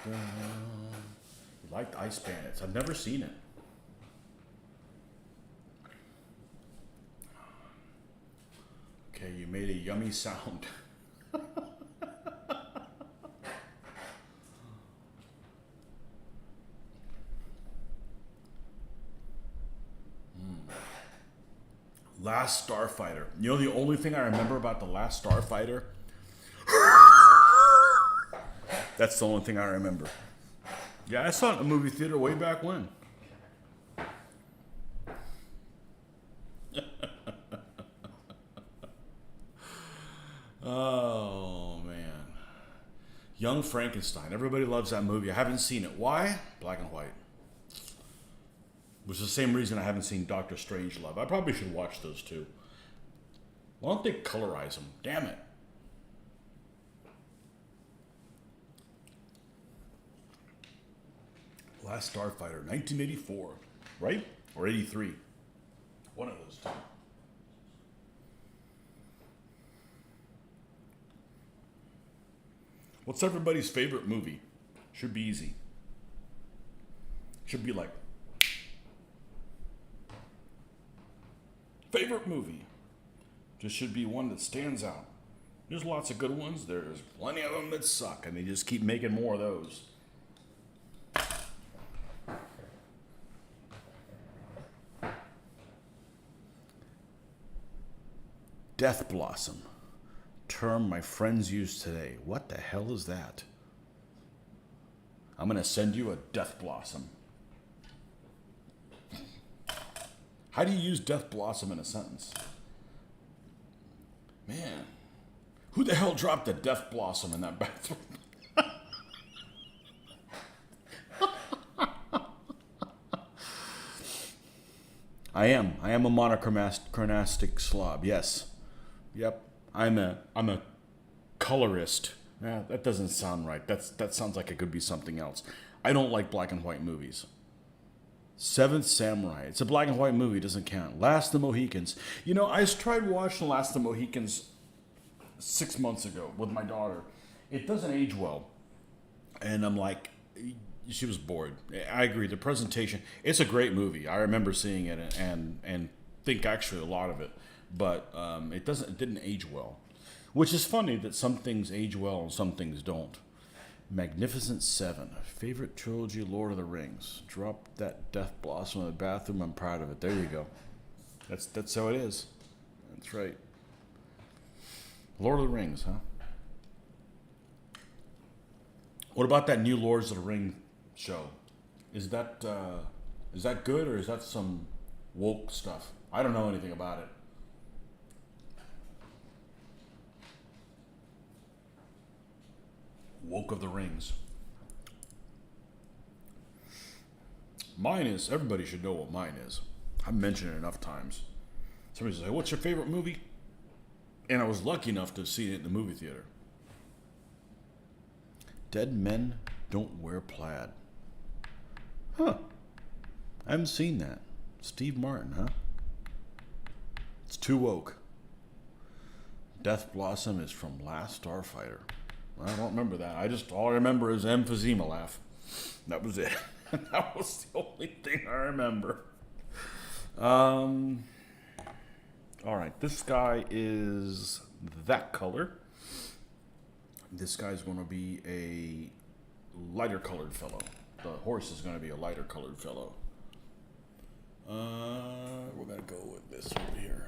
You liked Ice Bandits. I've never seen it. Okay, you made a yummy sound. Last Starfighter. You know the only thing I remember about the Last Starfighter? That's the only thing I remember. Yeah, I saw it in the movie theater way back when. Oh, man. Young Frankenstein. Everybody loves that movie. I haven't seen it. Why? Black and white. Which is the same reason I haven't seen Doctor Strangelove. I probably should watch those too. Why don't they colorize them? Damn it. Last Starfighter, 1984, right? Or 83. One of those two. What's everybody's favorite movie? Should be easy. Should be like, favorite movie. Just should be one that stands out. There's lots of good ones. There's plenty of them that suck, and they just keep making more of those. Death Blossom. Term my friends use today. What the hell is that? I'm going to send you a Death Blossom. How do you use Death Blossom in a sentence? Man, who the hell dropped a Death Blossom in that bathroom? I am a monochromatic slob. Yes. Yep. I'm a colorist. That doesn't sound right. That sounds like it could be something else. I don't like black and white movies. Seventh Samurai. It's a black and white movie. It doesn't count. Last of the Mohicans. You know, I tried watching Last of the Mohicans 6 months ago with my daughter. It doesn't age well. And I'm like, she was bored. I agree. The presentation, it's a great movie. I remember seeing it and think actually a lot of it. But it didn't age well. Which is funny that some things age well and some things don't. Magnificent Seven. Favorite trilogy, Lord of the Rings. Drop that Death Blossom in the bathroom. I'm proud of it. There you go. That's how it is. That's right. Lord of the Rings, huh? What about that new Lords of the Ring show? Is that good, or is that some woke stuff? I don't know anything about it. Woke of the Rings. Mine is, everybody should know what mine is. I've mentioned it enough times. Somebody says, hey, what's your favorite movie? And I was lucky enough to see it in the movie theater. Dead Men Don't Wear Plaid. Huh. I haven't seen that. Steve Martin, huh? It's too woke. Death Blossom is from Last Starfighter. I don't remember that. All I remember is emphysema laugh. That was it. That was the only thing I remember. All right, this guy is that color. This guy's going to be a lighter colored fellow. The horse is going to be a lighter colored fellow. We're going to go with this over here.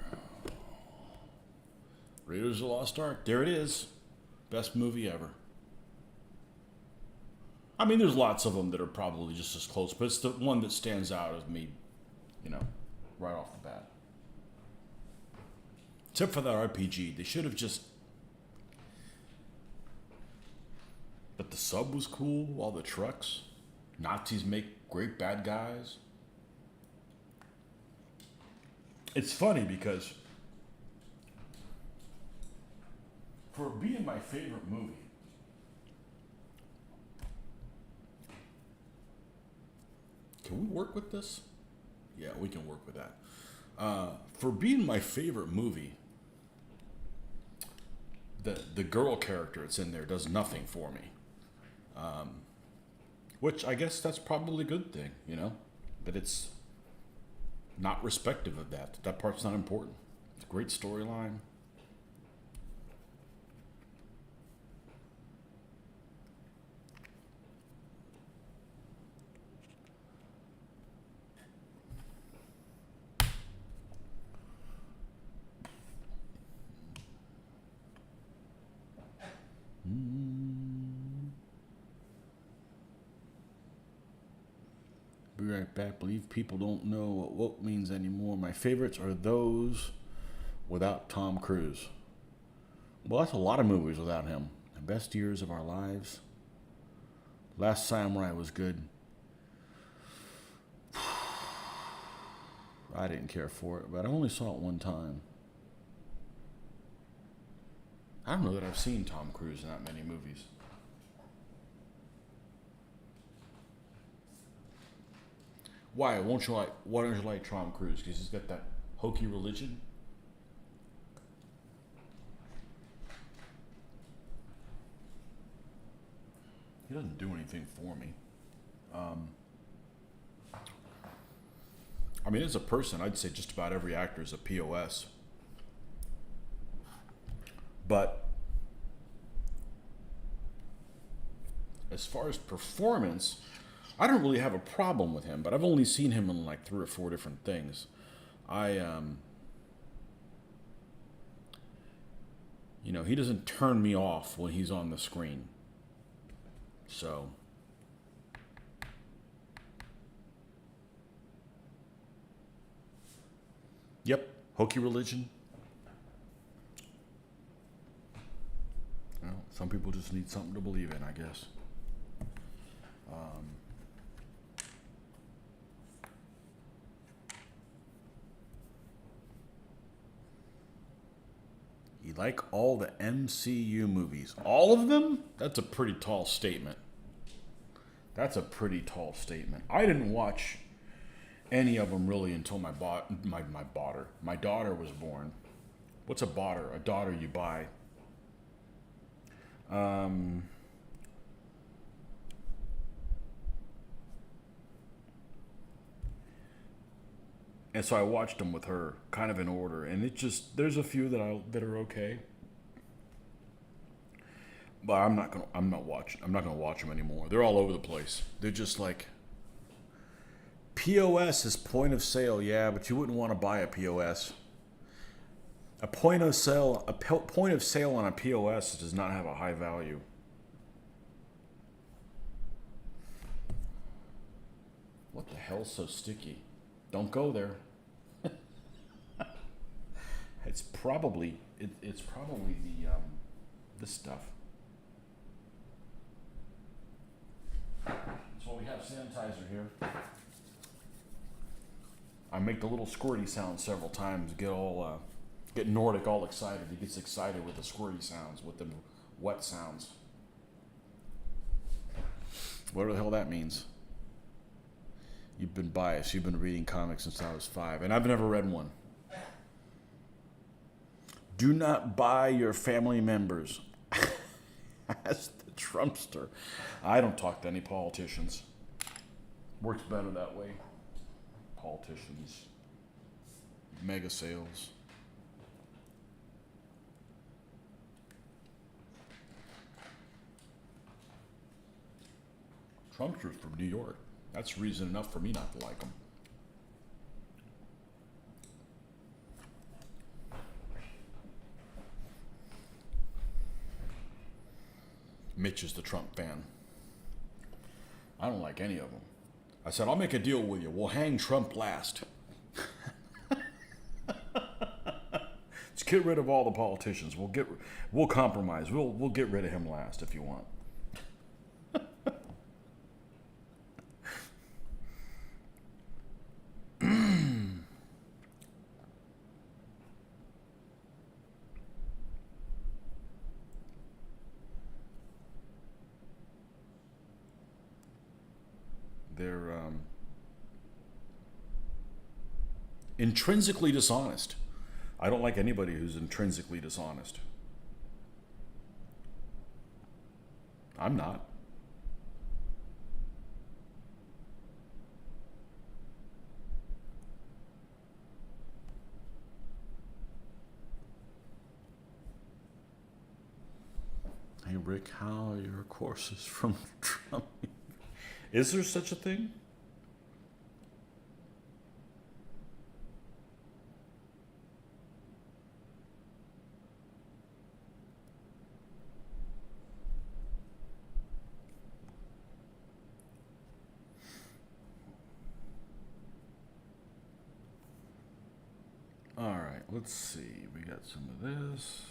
Raiders of the Lost Ark. There it is. Best movie ever. I mean, there's lots of them that are probably just as close, but it's the one that stands out as me, right off the bat. Except for that RPG. They should have just... But the sub was cool, all the trucks. Nazis make great bad guys. It's funny because for being my favorite movie, can we work with this? Yeah, we can work with that. For being my favorite movie, the girl character that's in there does nothing for me. Which I guess that's probably a good thing, you know, that it's not respective of that. That part's not important. It's a great storyline. Be right back. Believe people don't know what woke means anymore. My favorites are those without Tom Cruise. Well, that's a lot of movies without him. The Best Years of Our Lives. Last Samurai was good. I didn't care for it, but I only saw it one time. I don't know that I've seen Tom Cruise in that many movies. Why don't you like Tom Cruise? Because he's got that hokey religion. He doesn't do anything for me. I mean, as a person, I'd say just about every actor is a POS. But as far as performance, I don't really have a problem with him, but I've only seen him in like 3 or 4 different things. He doesn't turn me off when he's on the screen. So, yep, hokey religion. Well, some people just need something to believe in, I guess. You like all the MCU movies? All of them? That's a pretty tall statement. I didn't watch any of them really until my daughter was born. What's a botter? A daughter you buy. And so I watched them with her, kind of in order, and there's a few that are okay, but I'm not gonna watch them anymore. They're all over the place. They're just like POS is point of sale, yeah, but you wouldn't want to buy a POS. A point of sale on a POS does not have a high value. What the hell's so sticky? Don't go there. It's probably this stuff. So we have sanitizer here. I make the little squirty sound several times. Get Nordic all excited. He gets excited with the squirty sounds, with the wet sounds. Whatever the hell that means. You've been biased. You've been reading comics since I was 5, and I've never read one. Do not buy your family members. As the Trumpster. I don't talk to any politicians. Works better that way. Politicians. Mega sales. Trumpster's from New York. That's reason enough for me not to like them. Mitch is the Trump fan. I don't like any of them. I said, I'll make a deal with you. We'll hang Trump last. Let's get rid of all the politicians. We'll compromise. We'll get rid of him last if you want. They're intrinsically dishonest. I don't like anybody who's intrinsically dishonest. I'm not. Rick, how are your courses from Trump? Is there such a thing? All right, let's see. We got some of this.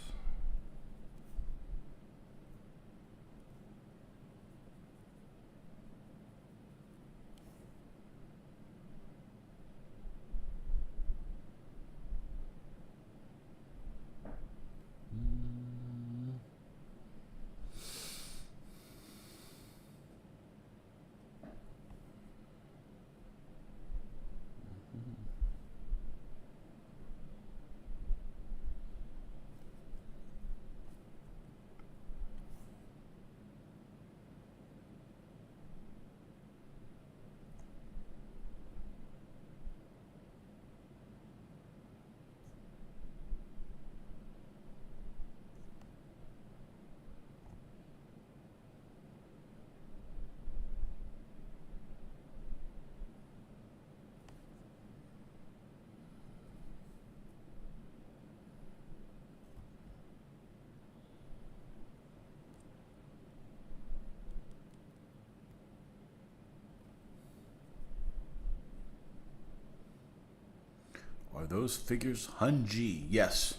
Are those figures Hunji? Yes.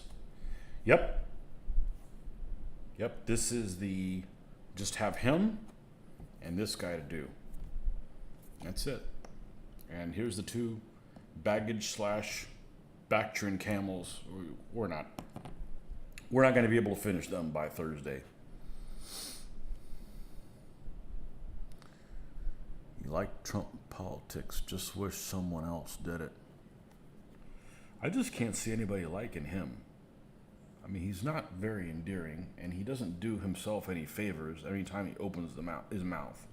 Yep. Yep. This is the just have him and this guy to do. That's it. And here's the two baggage slash Bactrian camels. We're not going to be able to finish them by Thursday. You like Trump politics? Just wish someone else did it. I just can't see anybody liking him. I mean, he's not very endearing, and he doesn't do himself any favors every time he opens his mouth.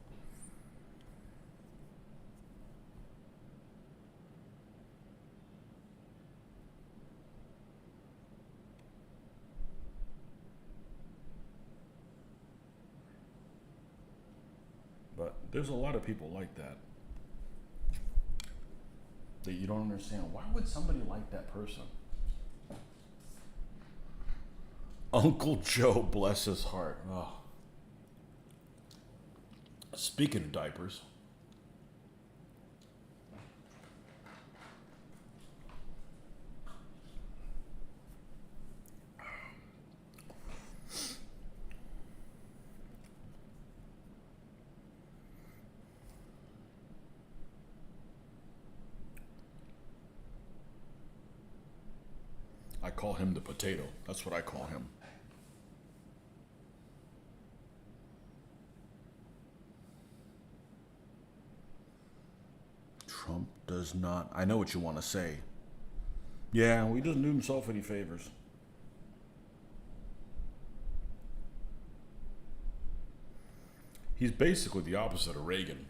But there's a lot of people like that. That you don't understand. Why would somebody like that person? Uncle Joe, bless his heart. Oh. Speaking of diapers. I call him the potato. That's what I call him. Trump does not. I know what you want to say. Yeah, well, he doesn't do himself any favors. He's basically the opposite of Reagan.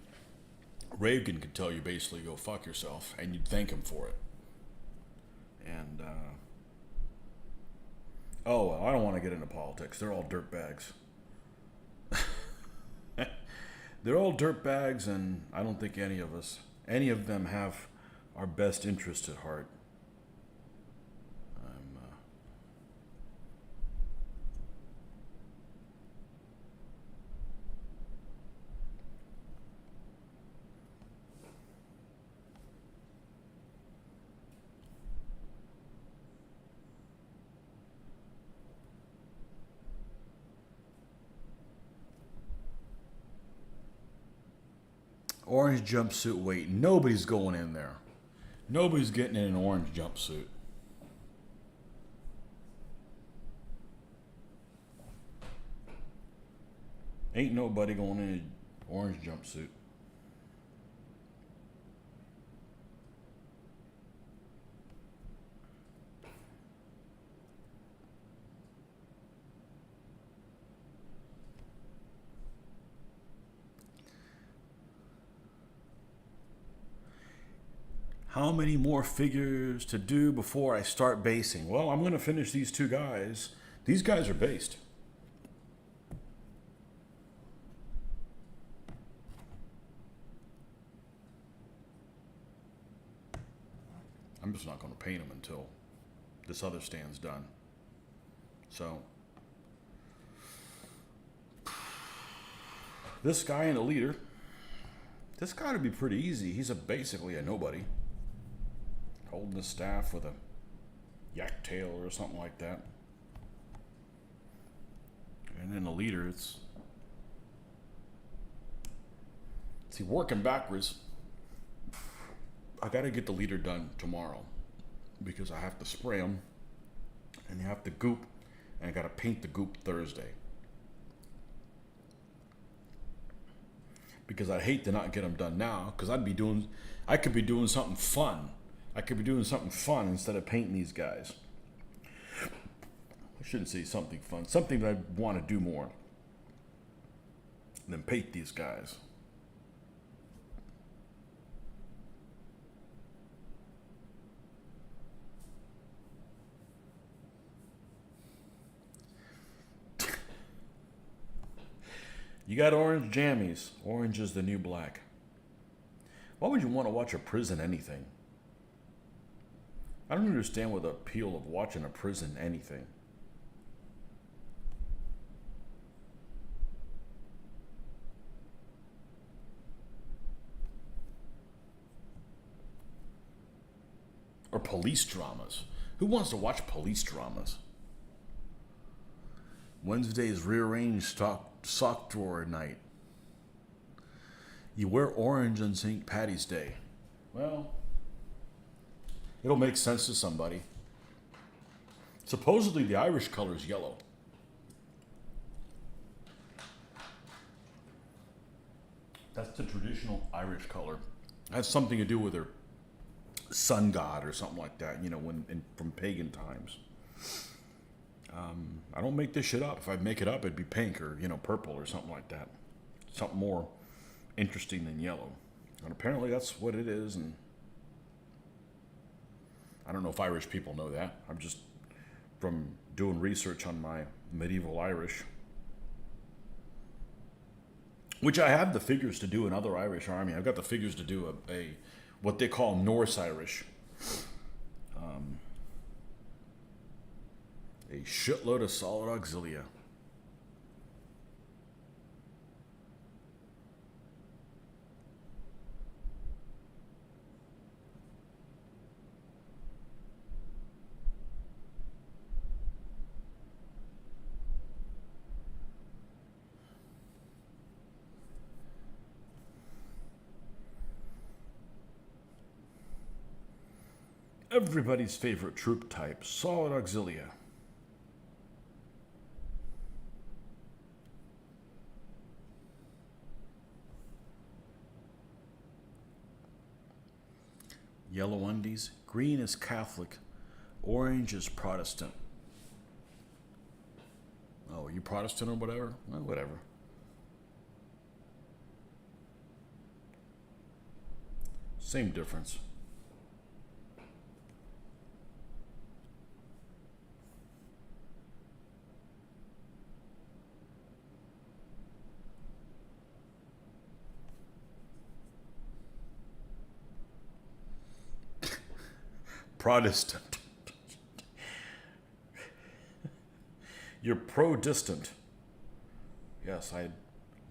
Reagan could tell you basically go fuck yourself, and you'd thank him for it. And oh, well, I don't want to get into politics. They're all dirtbags. They're all dirtbags, and I don't think any of them have our best interest at heart. Orange jumpsuit. Wait, nobody's going in there. Nobody's getting in an orange jumpsuit. Ain't nobody going in an orange jumpsuit. How many more figures to do before I start basing? Well, I'm going to finish these two guys. These guys are based. I'm just not going to paint them until this other stand's done. So this guy in the leader, this got to be pretty easy. He's basically a nobody, holding the staff with a yak tail or something like that. And then the leader, it's see, working backwards, I got to get the leader done tomorrow because I have to spray them and you have to goop, and I got to paint the goop Thursday. Because I'd hate to not get them done now, because I could be doing something fun. I could be doing something fun instead of painting these guys. I shouldn't say something fun. Something that I want to do more than paint these guys. You got orange jammies. Orange is the new black. Why would you want to watch a prison anything? I don't understand what the appeal of watching a prison anything. Or police dramas. Who wants to watch police dramas? Wednesday's rearranged sock drawer night. You wear orange on St. Patty's Day. Well, it'll make sense to somebody. Supposedly the Irish color is yellow. That's the traditional Irish color. It has something to do with their sun god or something like that, from pagan times. I don't make this shit up. If I make it up, it'd be pink or, purple or something like that. Something more interesting than yellow. And apparently that's what it is, and I don't know if Irish people know that. I'm just from doing research on my medieval Irish, which I have the figures to do another Irish army. I've got the figures to do a what they call Norse Irish. A shitload of solid auxilia. Everybody's favorite troop type, solid auxilia. Yellow undies, green is Catholic, orange is Protestant. Oh, are you Protestant or whatever? Well, whatever. Same difference. Protestant. You're pro-distant. Yes, I'd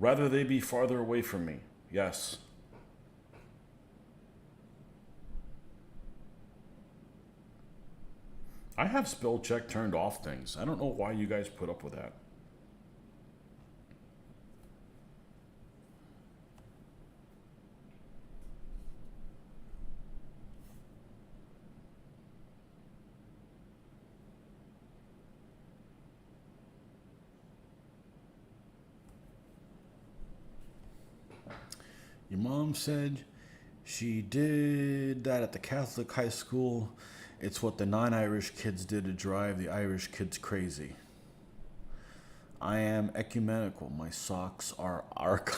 rather they be farther away from me. Yes. I have spell check turned off things. I don't know why you guys put up with that. Your mom said she did that at the Catholic high school. It's what the non-Irish kids did to drive the Irish kids crazy. I am ecumenical. My socks are argyle.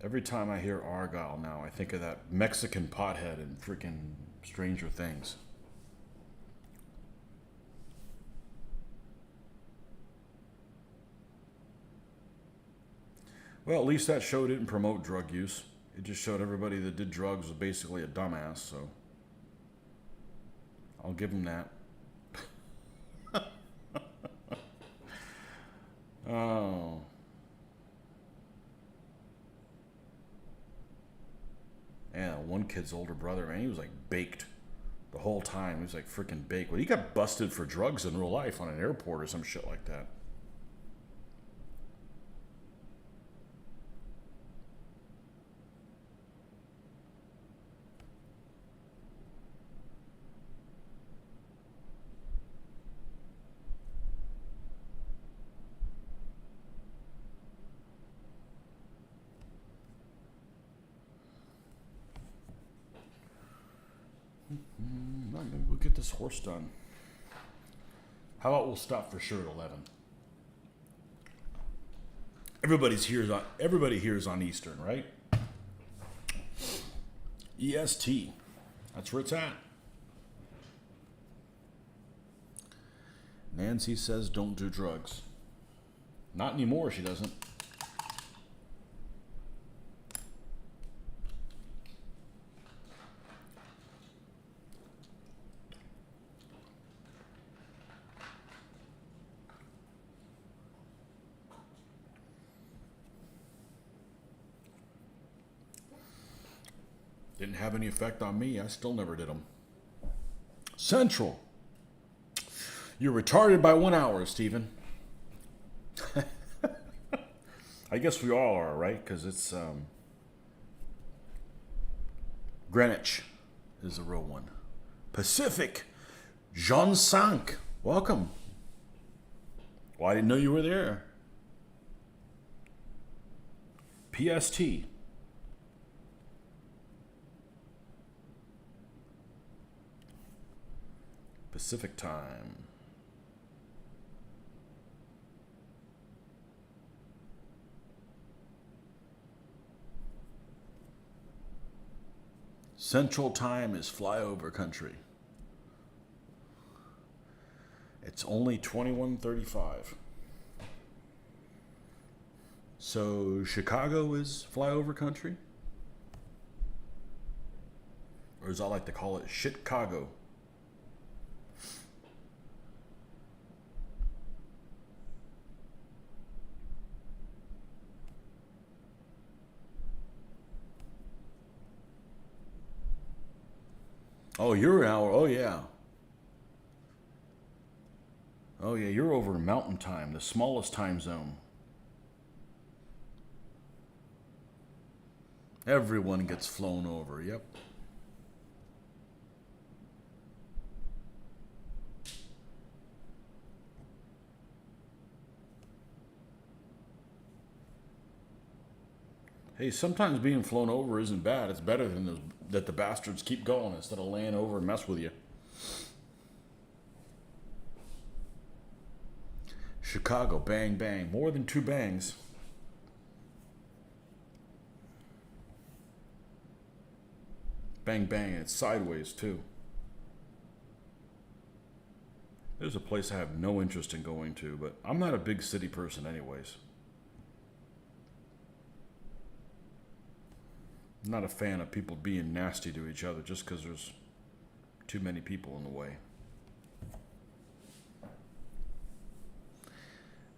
Every time I hear argyle now, I think of that Mexican pothead in freaking Stranger Things. Well, at least that show didn't promote drug use. It just showed everybody that did drugs was basically a dumbass, so I'll give them that. Oh. Yeah, one kid's older brother, man, he was like baked the whole time. He was like freaking baked. Well, he got busted for drugs in real life on an airport or some shit like that. Maybe we'll get this horse done. How about we'll stop for sure at 11? Everybody here is on Eastern, right? EST. That's where it's at. Nancy says don't do drugs. Not anymore, she doesn't. Didn't have any effect on me. I still never did them. Central. You're retarded by 1 hour, Stephen. I guess we all are, right? Because it's Greenwich is the real one. Pacific. Jean Sank. Welcome. Well, I didn't know you were there. PST. Pacific time. Central time is flyover country. It's only 21:35. So Chicago is flyover country? Or as I like to call it, Shitcago. Oh, you're an hour. Oh, yeah. Oh, yeah, you're over Mountain Time, the smallest time zone. Everyone gets flown over, yep. Hey, sometimes being flown over isn't bad. It's better than that the bastards keep going instead of laying over and mess with you. Chicago, bang, bang. More than 2 bangs. Bang, bang, and it's sideways, too. There's a place I have no interest in going to, but I'm not a big city person anyways. I'm not a fan of people being nasty to each other just because there's too many people in the way.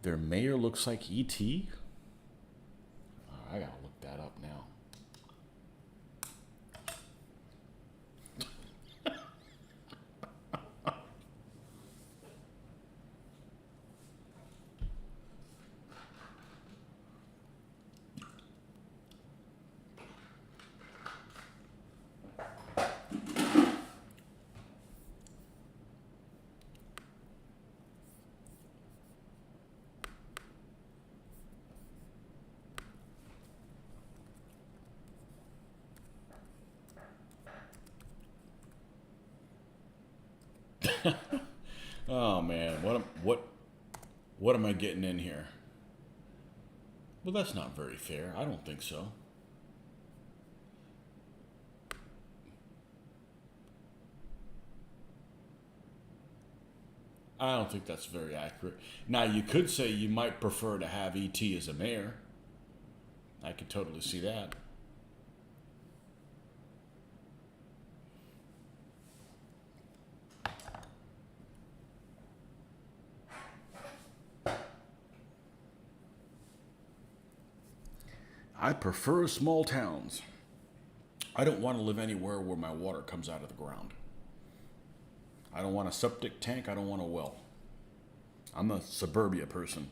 Their mayor looks like E.T.? Oh, I gotta look that up now. Oh man, what am I getting in here? Well, that's not very fair. I don't think so. I don't think that's very accurate. Now, you could say you might prefer to have ET as a mayor. I could totally see that. I prefer small towns. I don't want to live anywhere where my water comes out of the ground. I don't want a septic tank. I don't want a well. I'm a suburbia person.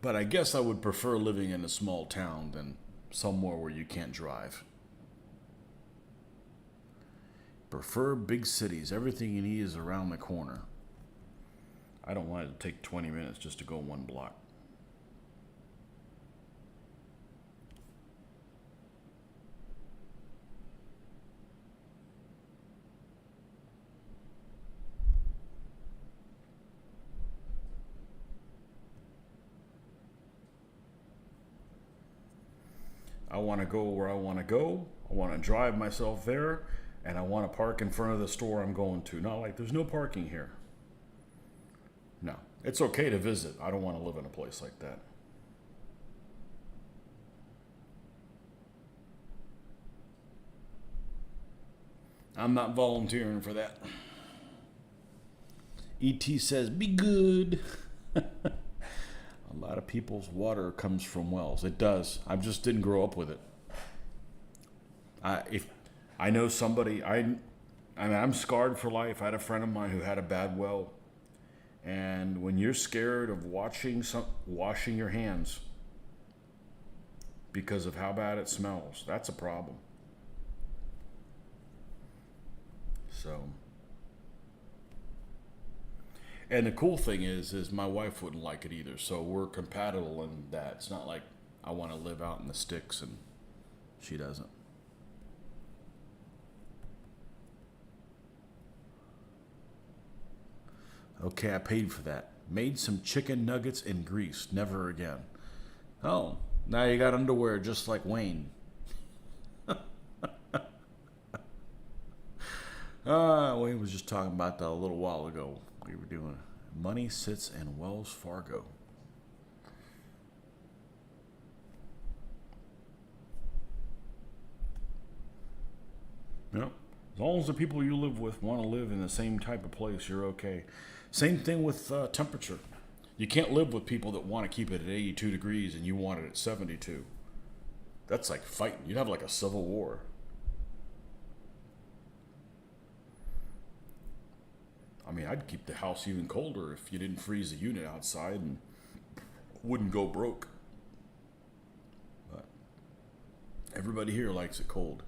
But I guess I would prefer living in a small town than somewhere where you can't drive. Prefer big cities. Everything you need is around the corner. I don't want it to take 20 minutes just to go one block. I want to go where I want to go. I want to drive myself there. And I want to park in front of the store I'm going to. Not like there's no parking here. No. It's okay to visit. I don't want to live in a place like that. I'm not volunteering for that. E.T. says, be good. A lot of people's water comes from wells. It does. I just didn't grow up with it. If I know somebody, I'm scarred for life. I had a friend of mine who had a bad well, and when you're scared of washing your hands because of how bad it smells, that's a problem. So. And the cool thing is my wife wouldn't like it either. So we're compatible in that. It's not like I want to live out in the sticks and she doesn't. Okay, I paid for that. Made some chicken nuggets in Greece. Never again. Oh, now you got underwear just like Wayne. Wayne was just talking about that a little while ago. We were doing money sits in Wells Fargo. Yep. As long as the people you live with want to live in the same type of place, you're okay. Same thing with temperature. You can't live with people that want to keep it at 82 degrees and you want it at 72. That's like fighting. You'd have like a civil war. I mean, I'd keep the house even colder if you didn't freeze the unit outside and wouldn't go broke. But everybody here likes it cold.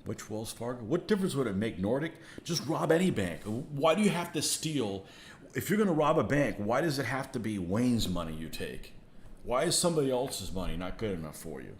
Which Wells Fargo? What difference would it make, Nordic? Just rob any bank. Why do you have to steal? If you're going to rob a bank, why does it have to be Wayne's money you take? Why is somebody else's money not good enough for you?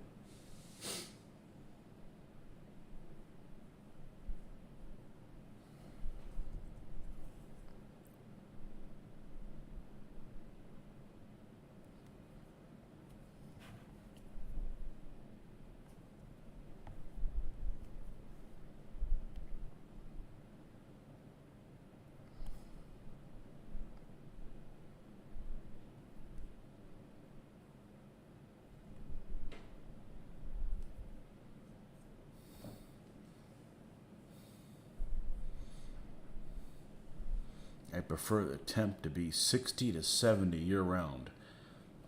I prefer the temp to be 60 to 70 year round.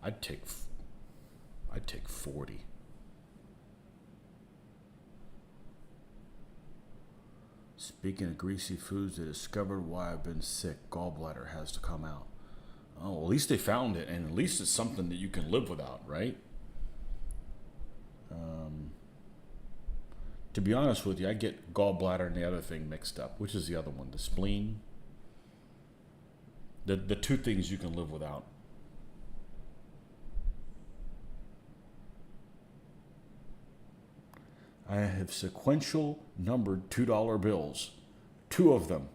I'd take 40. Speaking of greasy foods, they discovered why I've been sick. Gallbladder has to come out. Oh, well, at least they found it, and at least it's something that you can live without, right? To be honest with you, I get gallbladder and the other thing mixed up. Which is the other one? The spleen? The two things you can live without. I have sequential numbered $2 bills. 2 of them.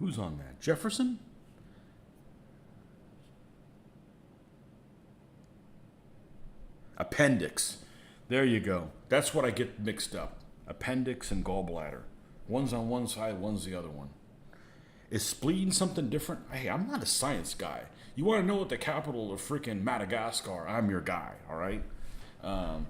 Who's on that? Jefferson? Appendix. There you go. That's what I get mixed up. Appendix and gallbladder. One's on one side, one's the other one. Is spleen something different? Hey, I'm not a science guy. You want to know what the capital of freaking Madagascar? I'm your guy, all right? I'm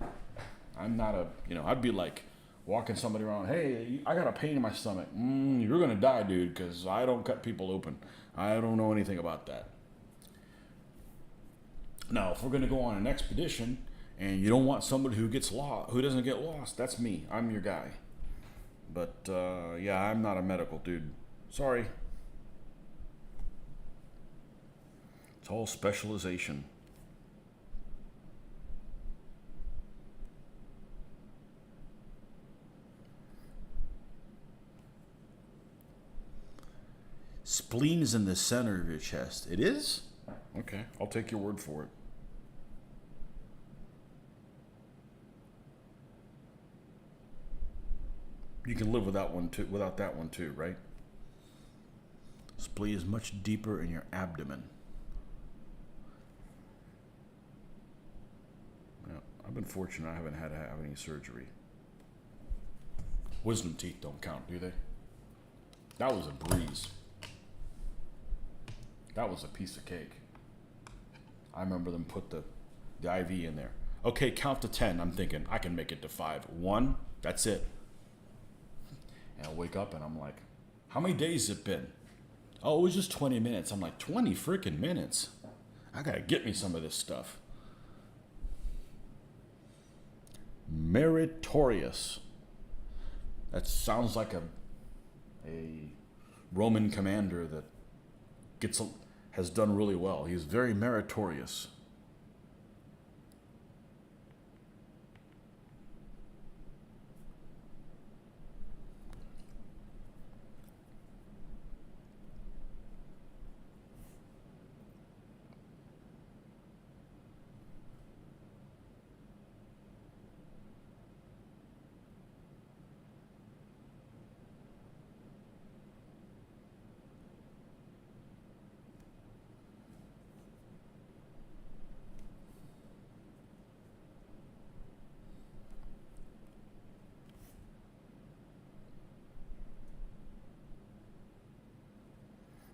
not a, I'd be like walking somebody around, hey, I got a pain in my stomach. You're going to die, dude, because I don't cut people open. I don't know anything about that. Now, if we're going to go on an expedition and you don't want somebody who gets lost, who doesn't get lost, that's me. I'm your guy. But, yeah, I'm not a medical dude. Sorry. It's all specialization. Spleen is in the center of your chest. It is? Okay, I'll take your word for it. You can live without that one too, right? Spleen is much deeper in your abdomen. Yeah, I've been fortunate I haven't had to have any surgery. Wisdom teeth don't count, do they? That was a breeze. That was a piece of cake. I remember them put the IV in there. Okay, count to 10. I'm thinking, I can make it to 5. 1, that's it. And I wake up and I'm like, how many days has it been? Oh, it was just 20 minutes. I'm like, 20 freaking minutes? I gotta get me some of this stuff. Meritorious. That sounds like a Roman commander that has done really well. He's very meritorious.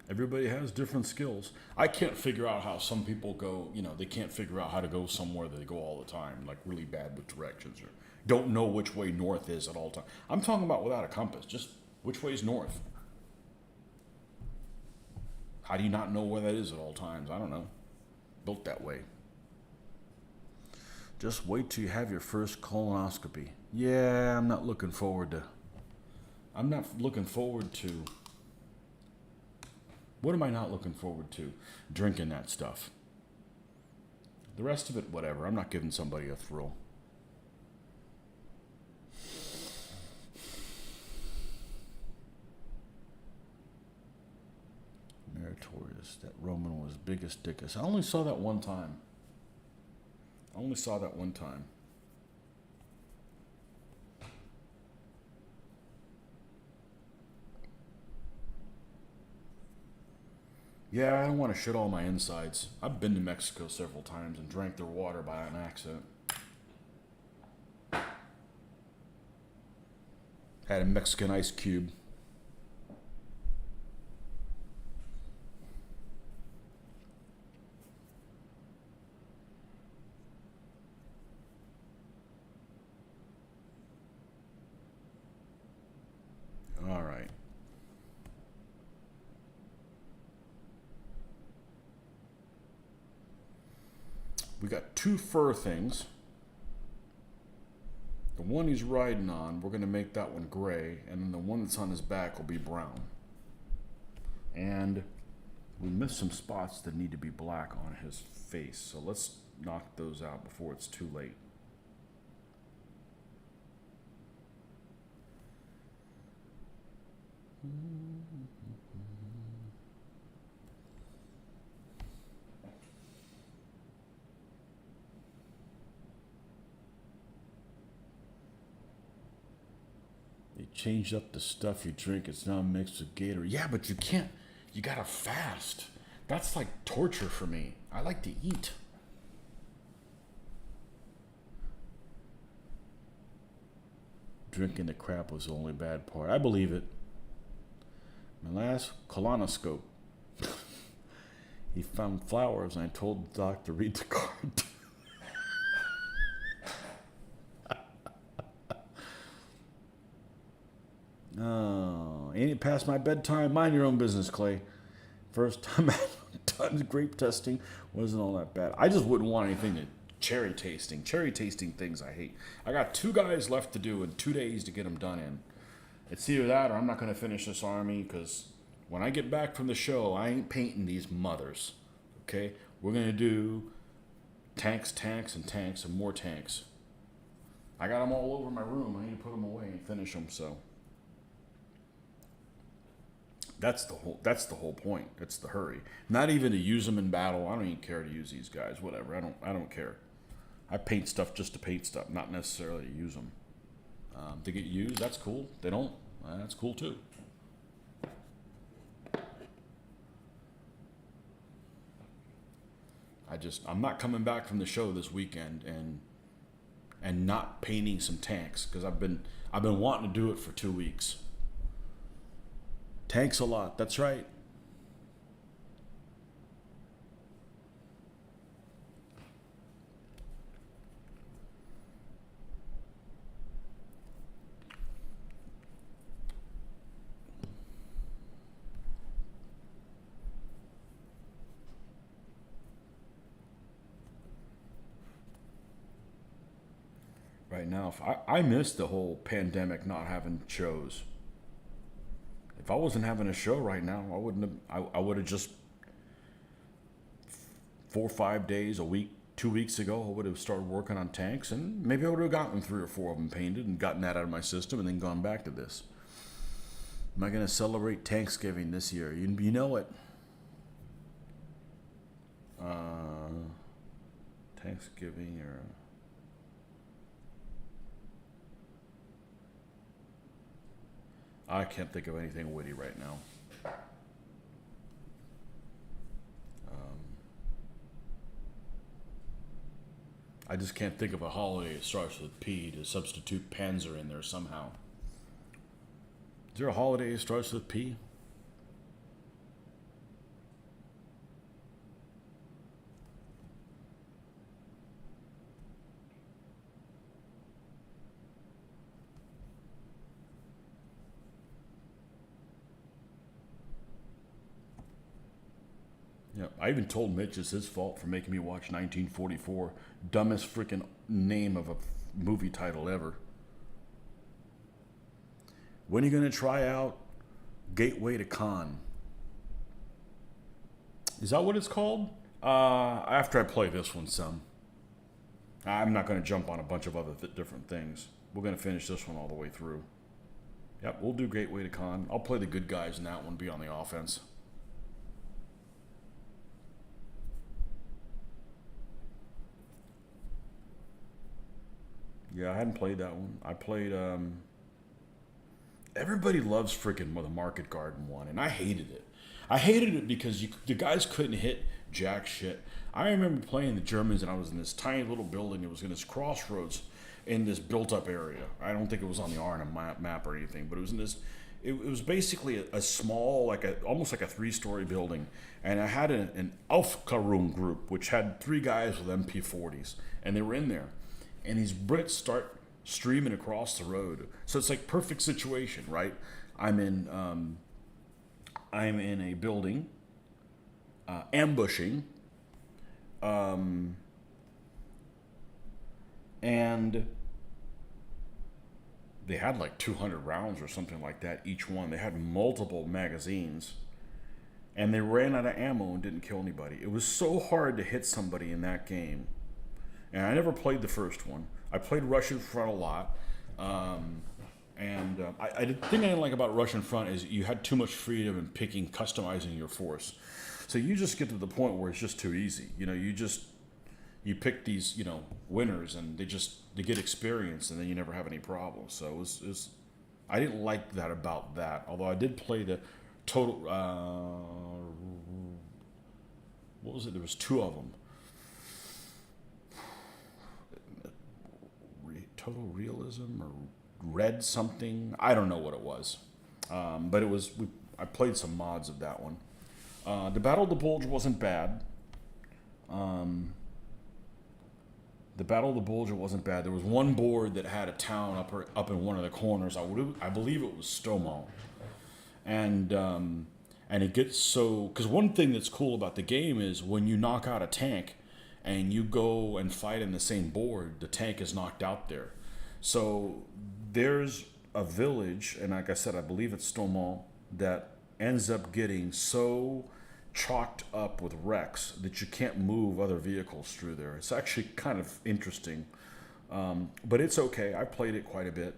Everybody has different skills. I can't figure out how some people go, they can't figure out how to go somewhere that they go all the time, like really bad with directions or don't know which way north is at all times. I'm talking about without a compass, just which way is north. How do you not know where that is at all times? I don't know. Built that way. Just wait till you have your first colonoscopy. Yeah, I'm not looking forward to. What am I not looking forward to? Drinking that stuff. The rest of it, whatever. I'm not giving somebody a thrill. Meritorious. That Roman was biggest dickus. I only saw that one time. Yeah, I don't want to shit all my insides. I've been to Mexico several times and drank their water by an accident. Had a Mexican ice cube. All right. We got 2 fur things. The one he's riding on, we're going to make that one gray, and then the one that's on his back will be brown. And we missed some spots that need to be black on his face, so let's knock those out before it's too late. Change up the stuff you drink. It's now mixed with Gatorade. Yeah, but you can't. You gotta fast. That's like torture for me. I like to eat. Drinking the crap was the only bad part. I believe it. My last colonoscope, he found flowers, and I told the doctor to read the card. Oh, ain't it past my bedtime? Mind your own business, Clay. First time I've done grape testing wasn't all that bad. I just wouldn't want anything to cherry tasting. Cherry tasting things I hate. I got 2 guys left to do and 2 days to get them done in. It's either that or I'm not going to finish this army because when I get back from the show, I ain't painting these mothers. Okay? We're going to do tanks, tanks, and tanks, and more tanks. I got them all over my room. I need to put them away and finish them, so... That's the whole point. It's the hurry. Not even to use them in battle. I don't even care to use these guys. Whatever. I don't care. I paint stuff just to paint stuff, not necessarily to use them. They get used. That's cool. They don't. That's cool too. I'm not coming back from the show this weekend and not painting some tanks because I've been wanting to do it for 2 weeks. Tanks a lot, that's right. Right now, if I miss the whole pandemic not having shows. If I wasn't having a show right now, I wouldn't have. I would have just 4 or 5 days, a week, 2 weeks ago, I would have started working on tanks, and maybe I would have gotten 3 or 4 of them painted and gotten that out of my system, and then gone back to this. Am I going to celebrate Thanksgiving this year? You know it. Thanksgiving or. I can't think of anything witty right now. I just can't think of a holiday that starts with P to substitute Panzer in there somehow. Is there a holiday that starts with P? Yeah, I even told Mitch it's his fault for making me watch 1944. Dumbest freaking name of a movie title ever. When are you going to try out Gateway to Khan? Is that what it's called? After I play this one some. I'm not going to jump on a bunch of other different things. We're going to finish this one all the way through. Yep, we'll do Gateway to Khan. I'll play the good guys in that one, be on the offense. Yeah, I hadn't played that one. I played, everybody loves freaking the Market Garden one, and I hated it. I hated it because the guys couldn't hit jack shit. I remember playing the Germans, and I was in this tiny little building. It was in this crossroads in this built-up area. I don't think it was on the Arnhem map or anything, but it was in this. It was basically a small, almost like a 3-story building, and I had an Aufklärung group, which had 3 guys with MP40s, and they were in there. And these Brits start streaming across the road. So it's like perfect situation, right? I'm in a building, ambushing, and they had like 200 rounds or something like that each one. They had multiple magazines, and they ran out of ammo and didn't kill anybody. It was so hard to hit somebody in that game. And I never played the first one. I played Russian Front a lot. The thing I didn't like about Russian Front is you had too much freedom in customizing your force. So you just get to the point where it's just too easy. You know, you pick these, winners, and they get experience, and then you never have any problems. So I didn't like that about that. Although I did play the total. What was it? There was two of them. Total Realism or Red something. I don't know what it was, but it was. I played some mods of that one. The Battle of the Bulge wasn't bad. The Battle of the Bulge wasn't bad. There was one board that had a town up in one of the corners. I believe it was Stomo, and it gets so, because one thing that's cool about the game is when you knock out a tank and you go and fight in the same board, the tank is knocked out there. So there's a village, and like I said, I believe it's Stomo, that ends up getting so chalked up with wrecks that you can't move other vehicles through there. It's actually kind of interesting, but it's okay. I played it quite a bit.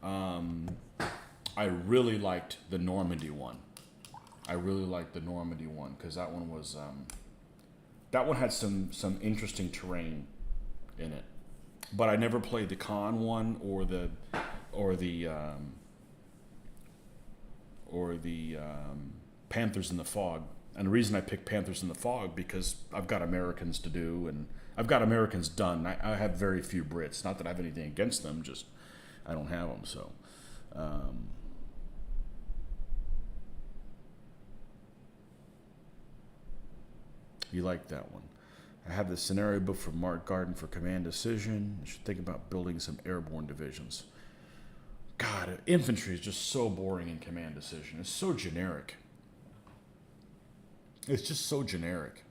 I really liked the Normandy one. Because that one was that one had some interesting terrain in it. But I never played the Con one or the Panthers in the Fog. And the reason I picked Panthers in the Fog because I've got Americans to do, and I've got Americans done. I have very few Brits. Not that I have anything against them, just I don't have them. So. You like that one. I have the scenario book from Mark Garden for Command Decision. You should think about building some airborne divisions. God, infantry is just so boring in Command Decision. It's so generic. It's just so generic.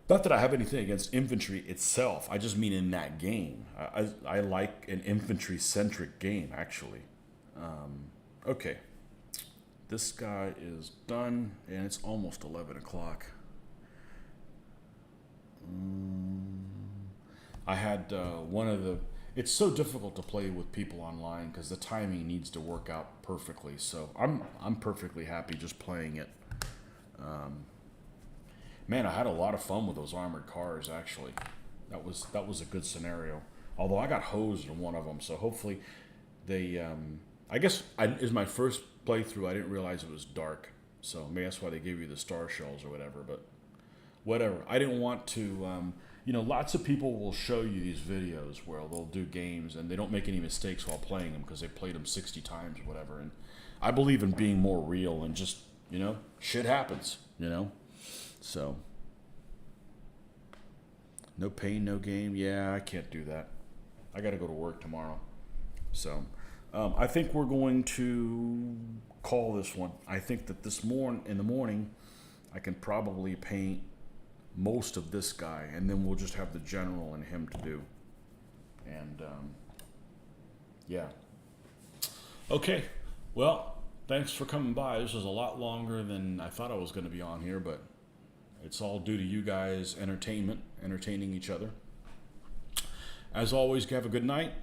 Not that I have anything against infantry itself. I just mean in that game. I like an infantry-centric game, actually. Okay. This guy is done, and it's almost 11 o'clock. I had one of the... It's so difficult to play with people online because the timing needs to work out perfectly. So I'm perfectly happy just playing it. Man, I had a lot of fun with those armored cars. Actually, that was a good scenario. Although I got hosed in one of them, so hopefully they. I guess it was my first playthrough. I didn't realize it was dark, so maybe that's why they gave you the star shells or whatever. But whatever. I didn't want to. Lots of people will show you these videos where they'll do games and they don't make any mistakes while playing them because they played them 60 times or whatever. And I believe in being more real and just, shit happens, So, no pain, no game. Yeah, I can't do that. I got to go to work tomorrow. So, I think we're going to call this one. I think that in the morning, I can probably paint most of this guy, and then we'll just have the general and him to do. And yeah. Okay. Well, thanks for coming by. This was a lot longer than I thought I was going to be on here, but it's all due to you guys' entertaining each other. As always, have a good night,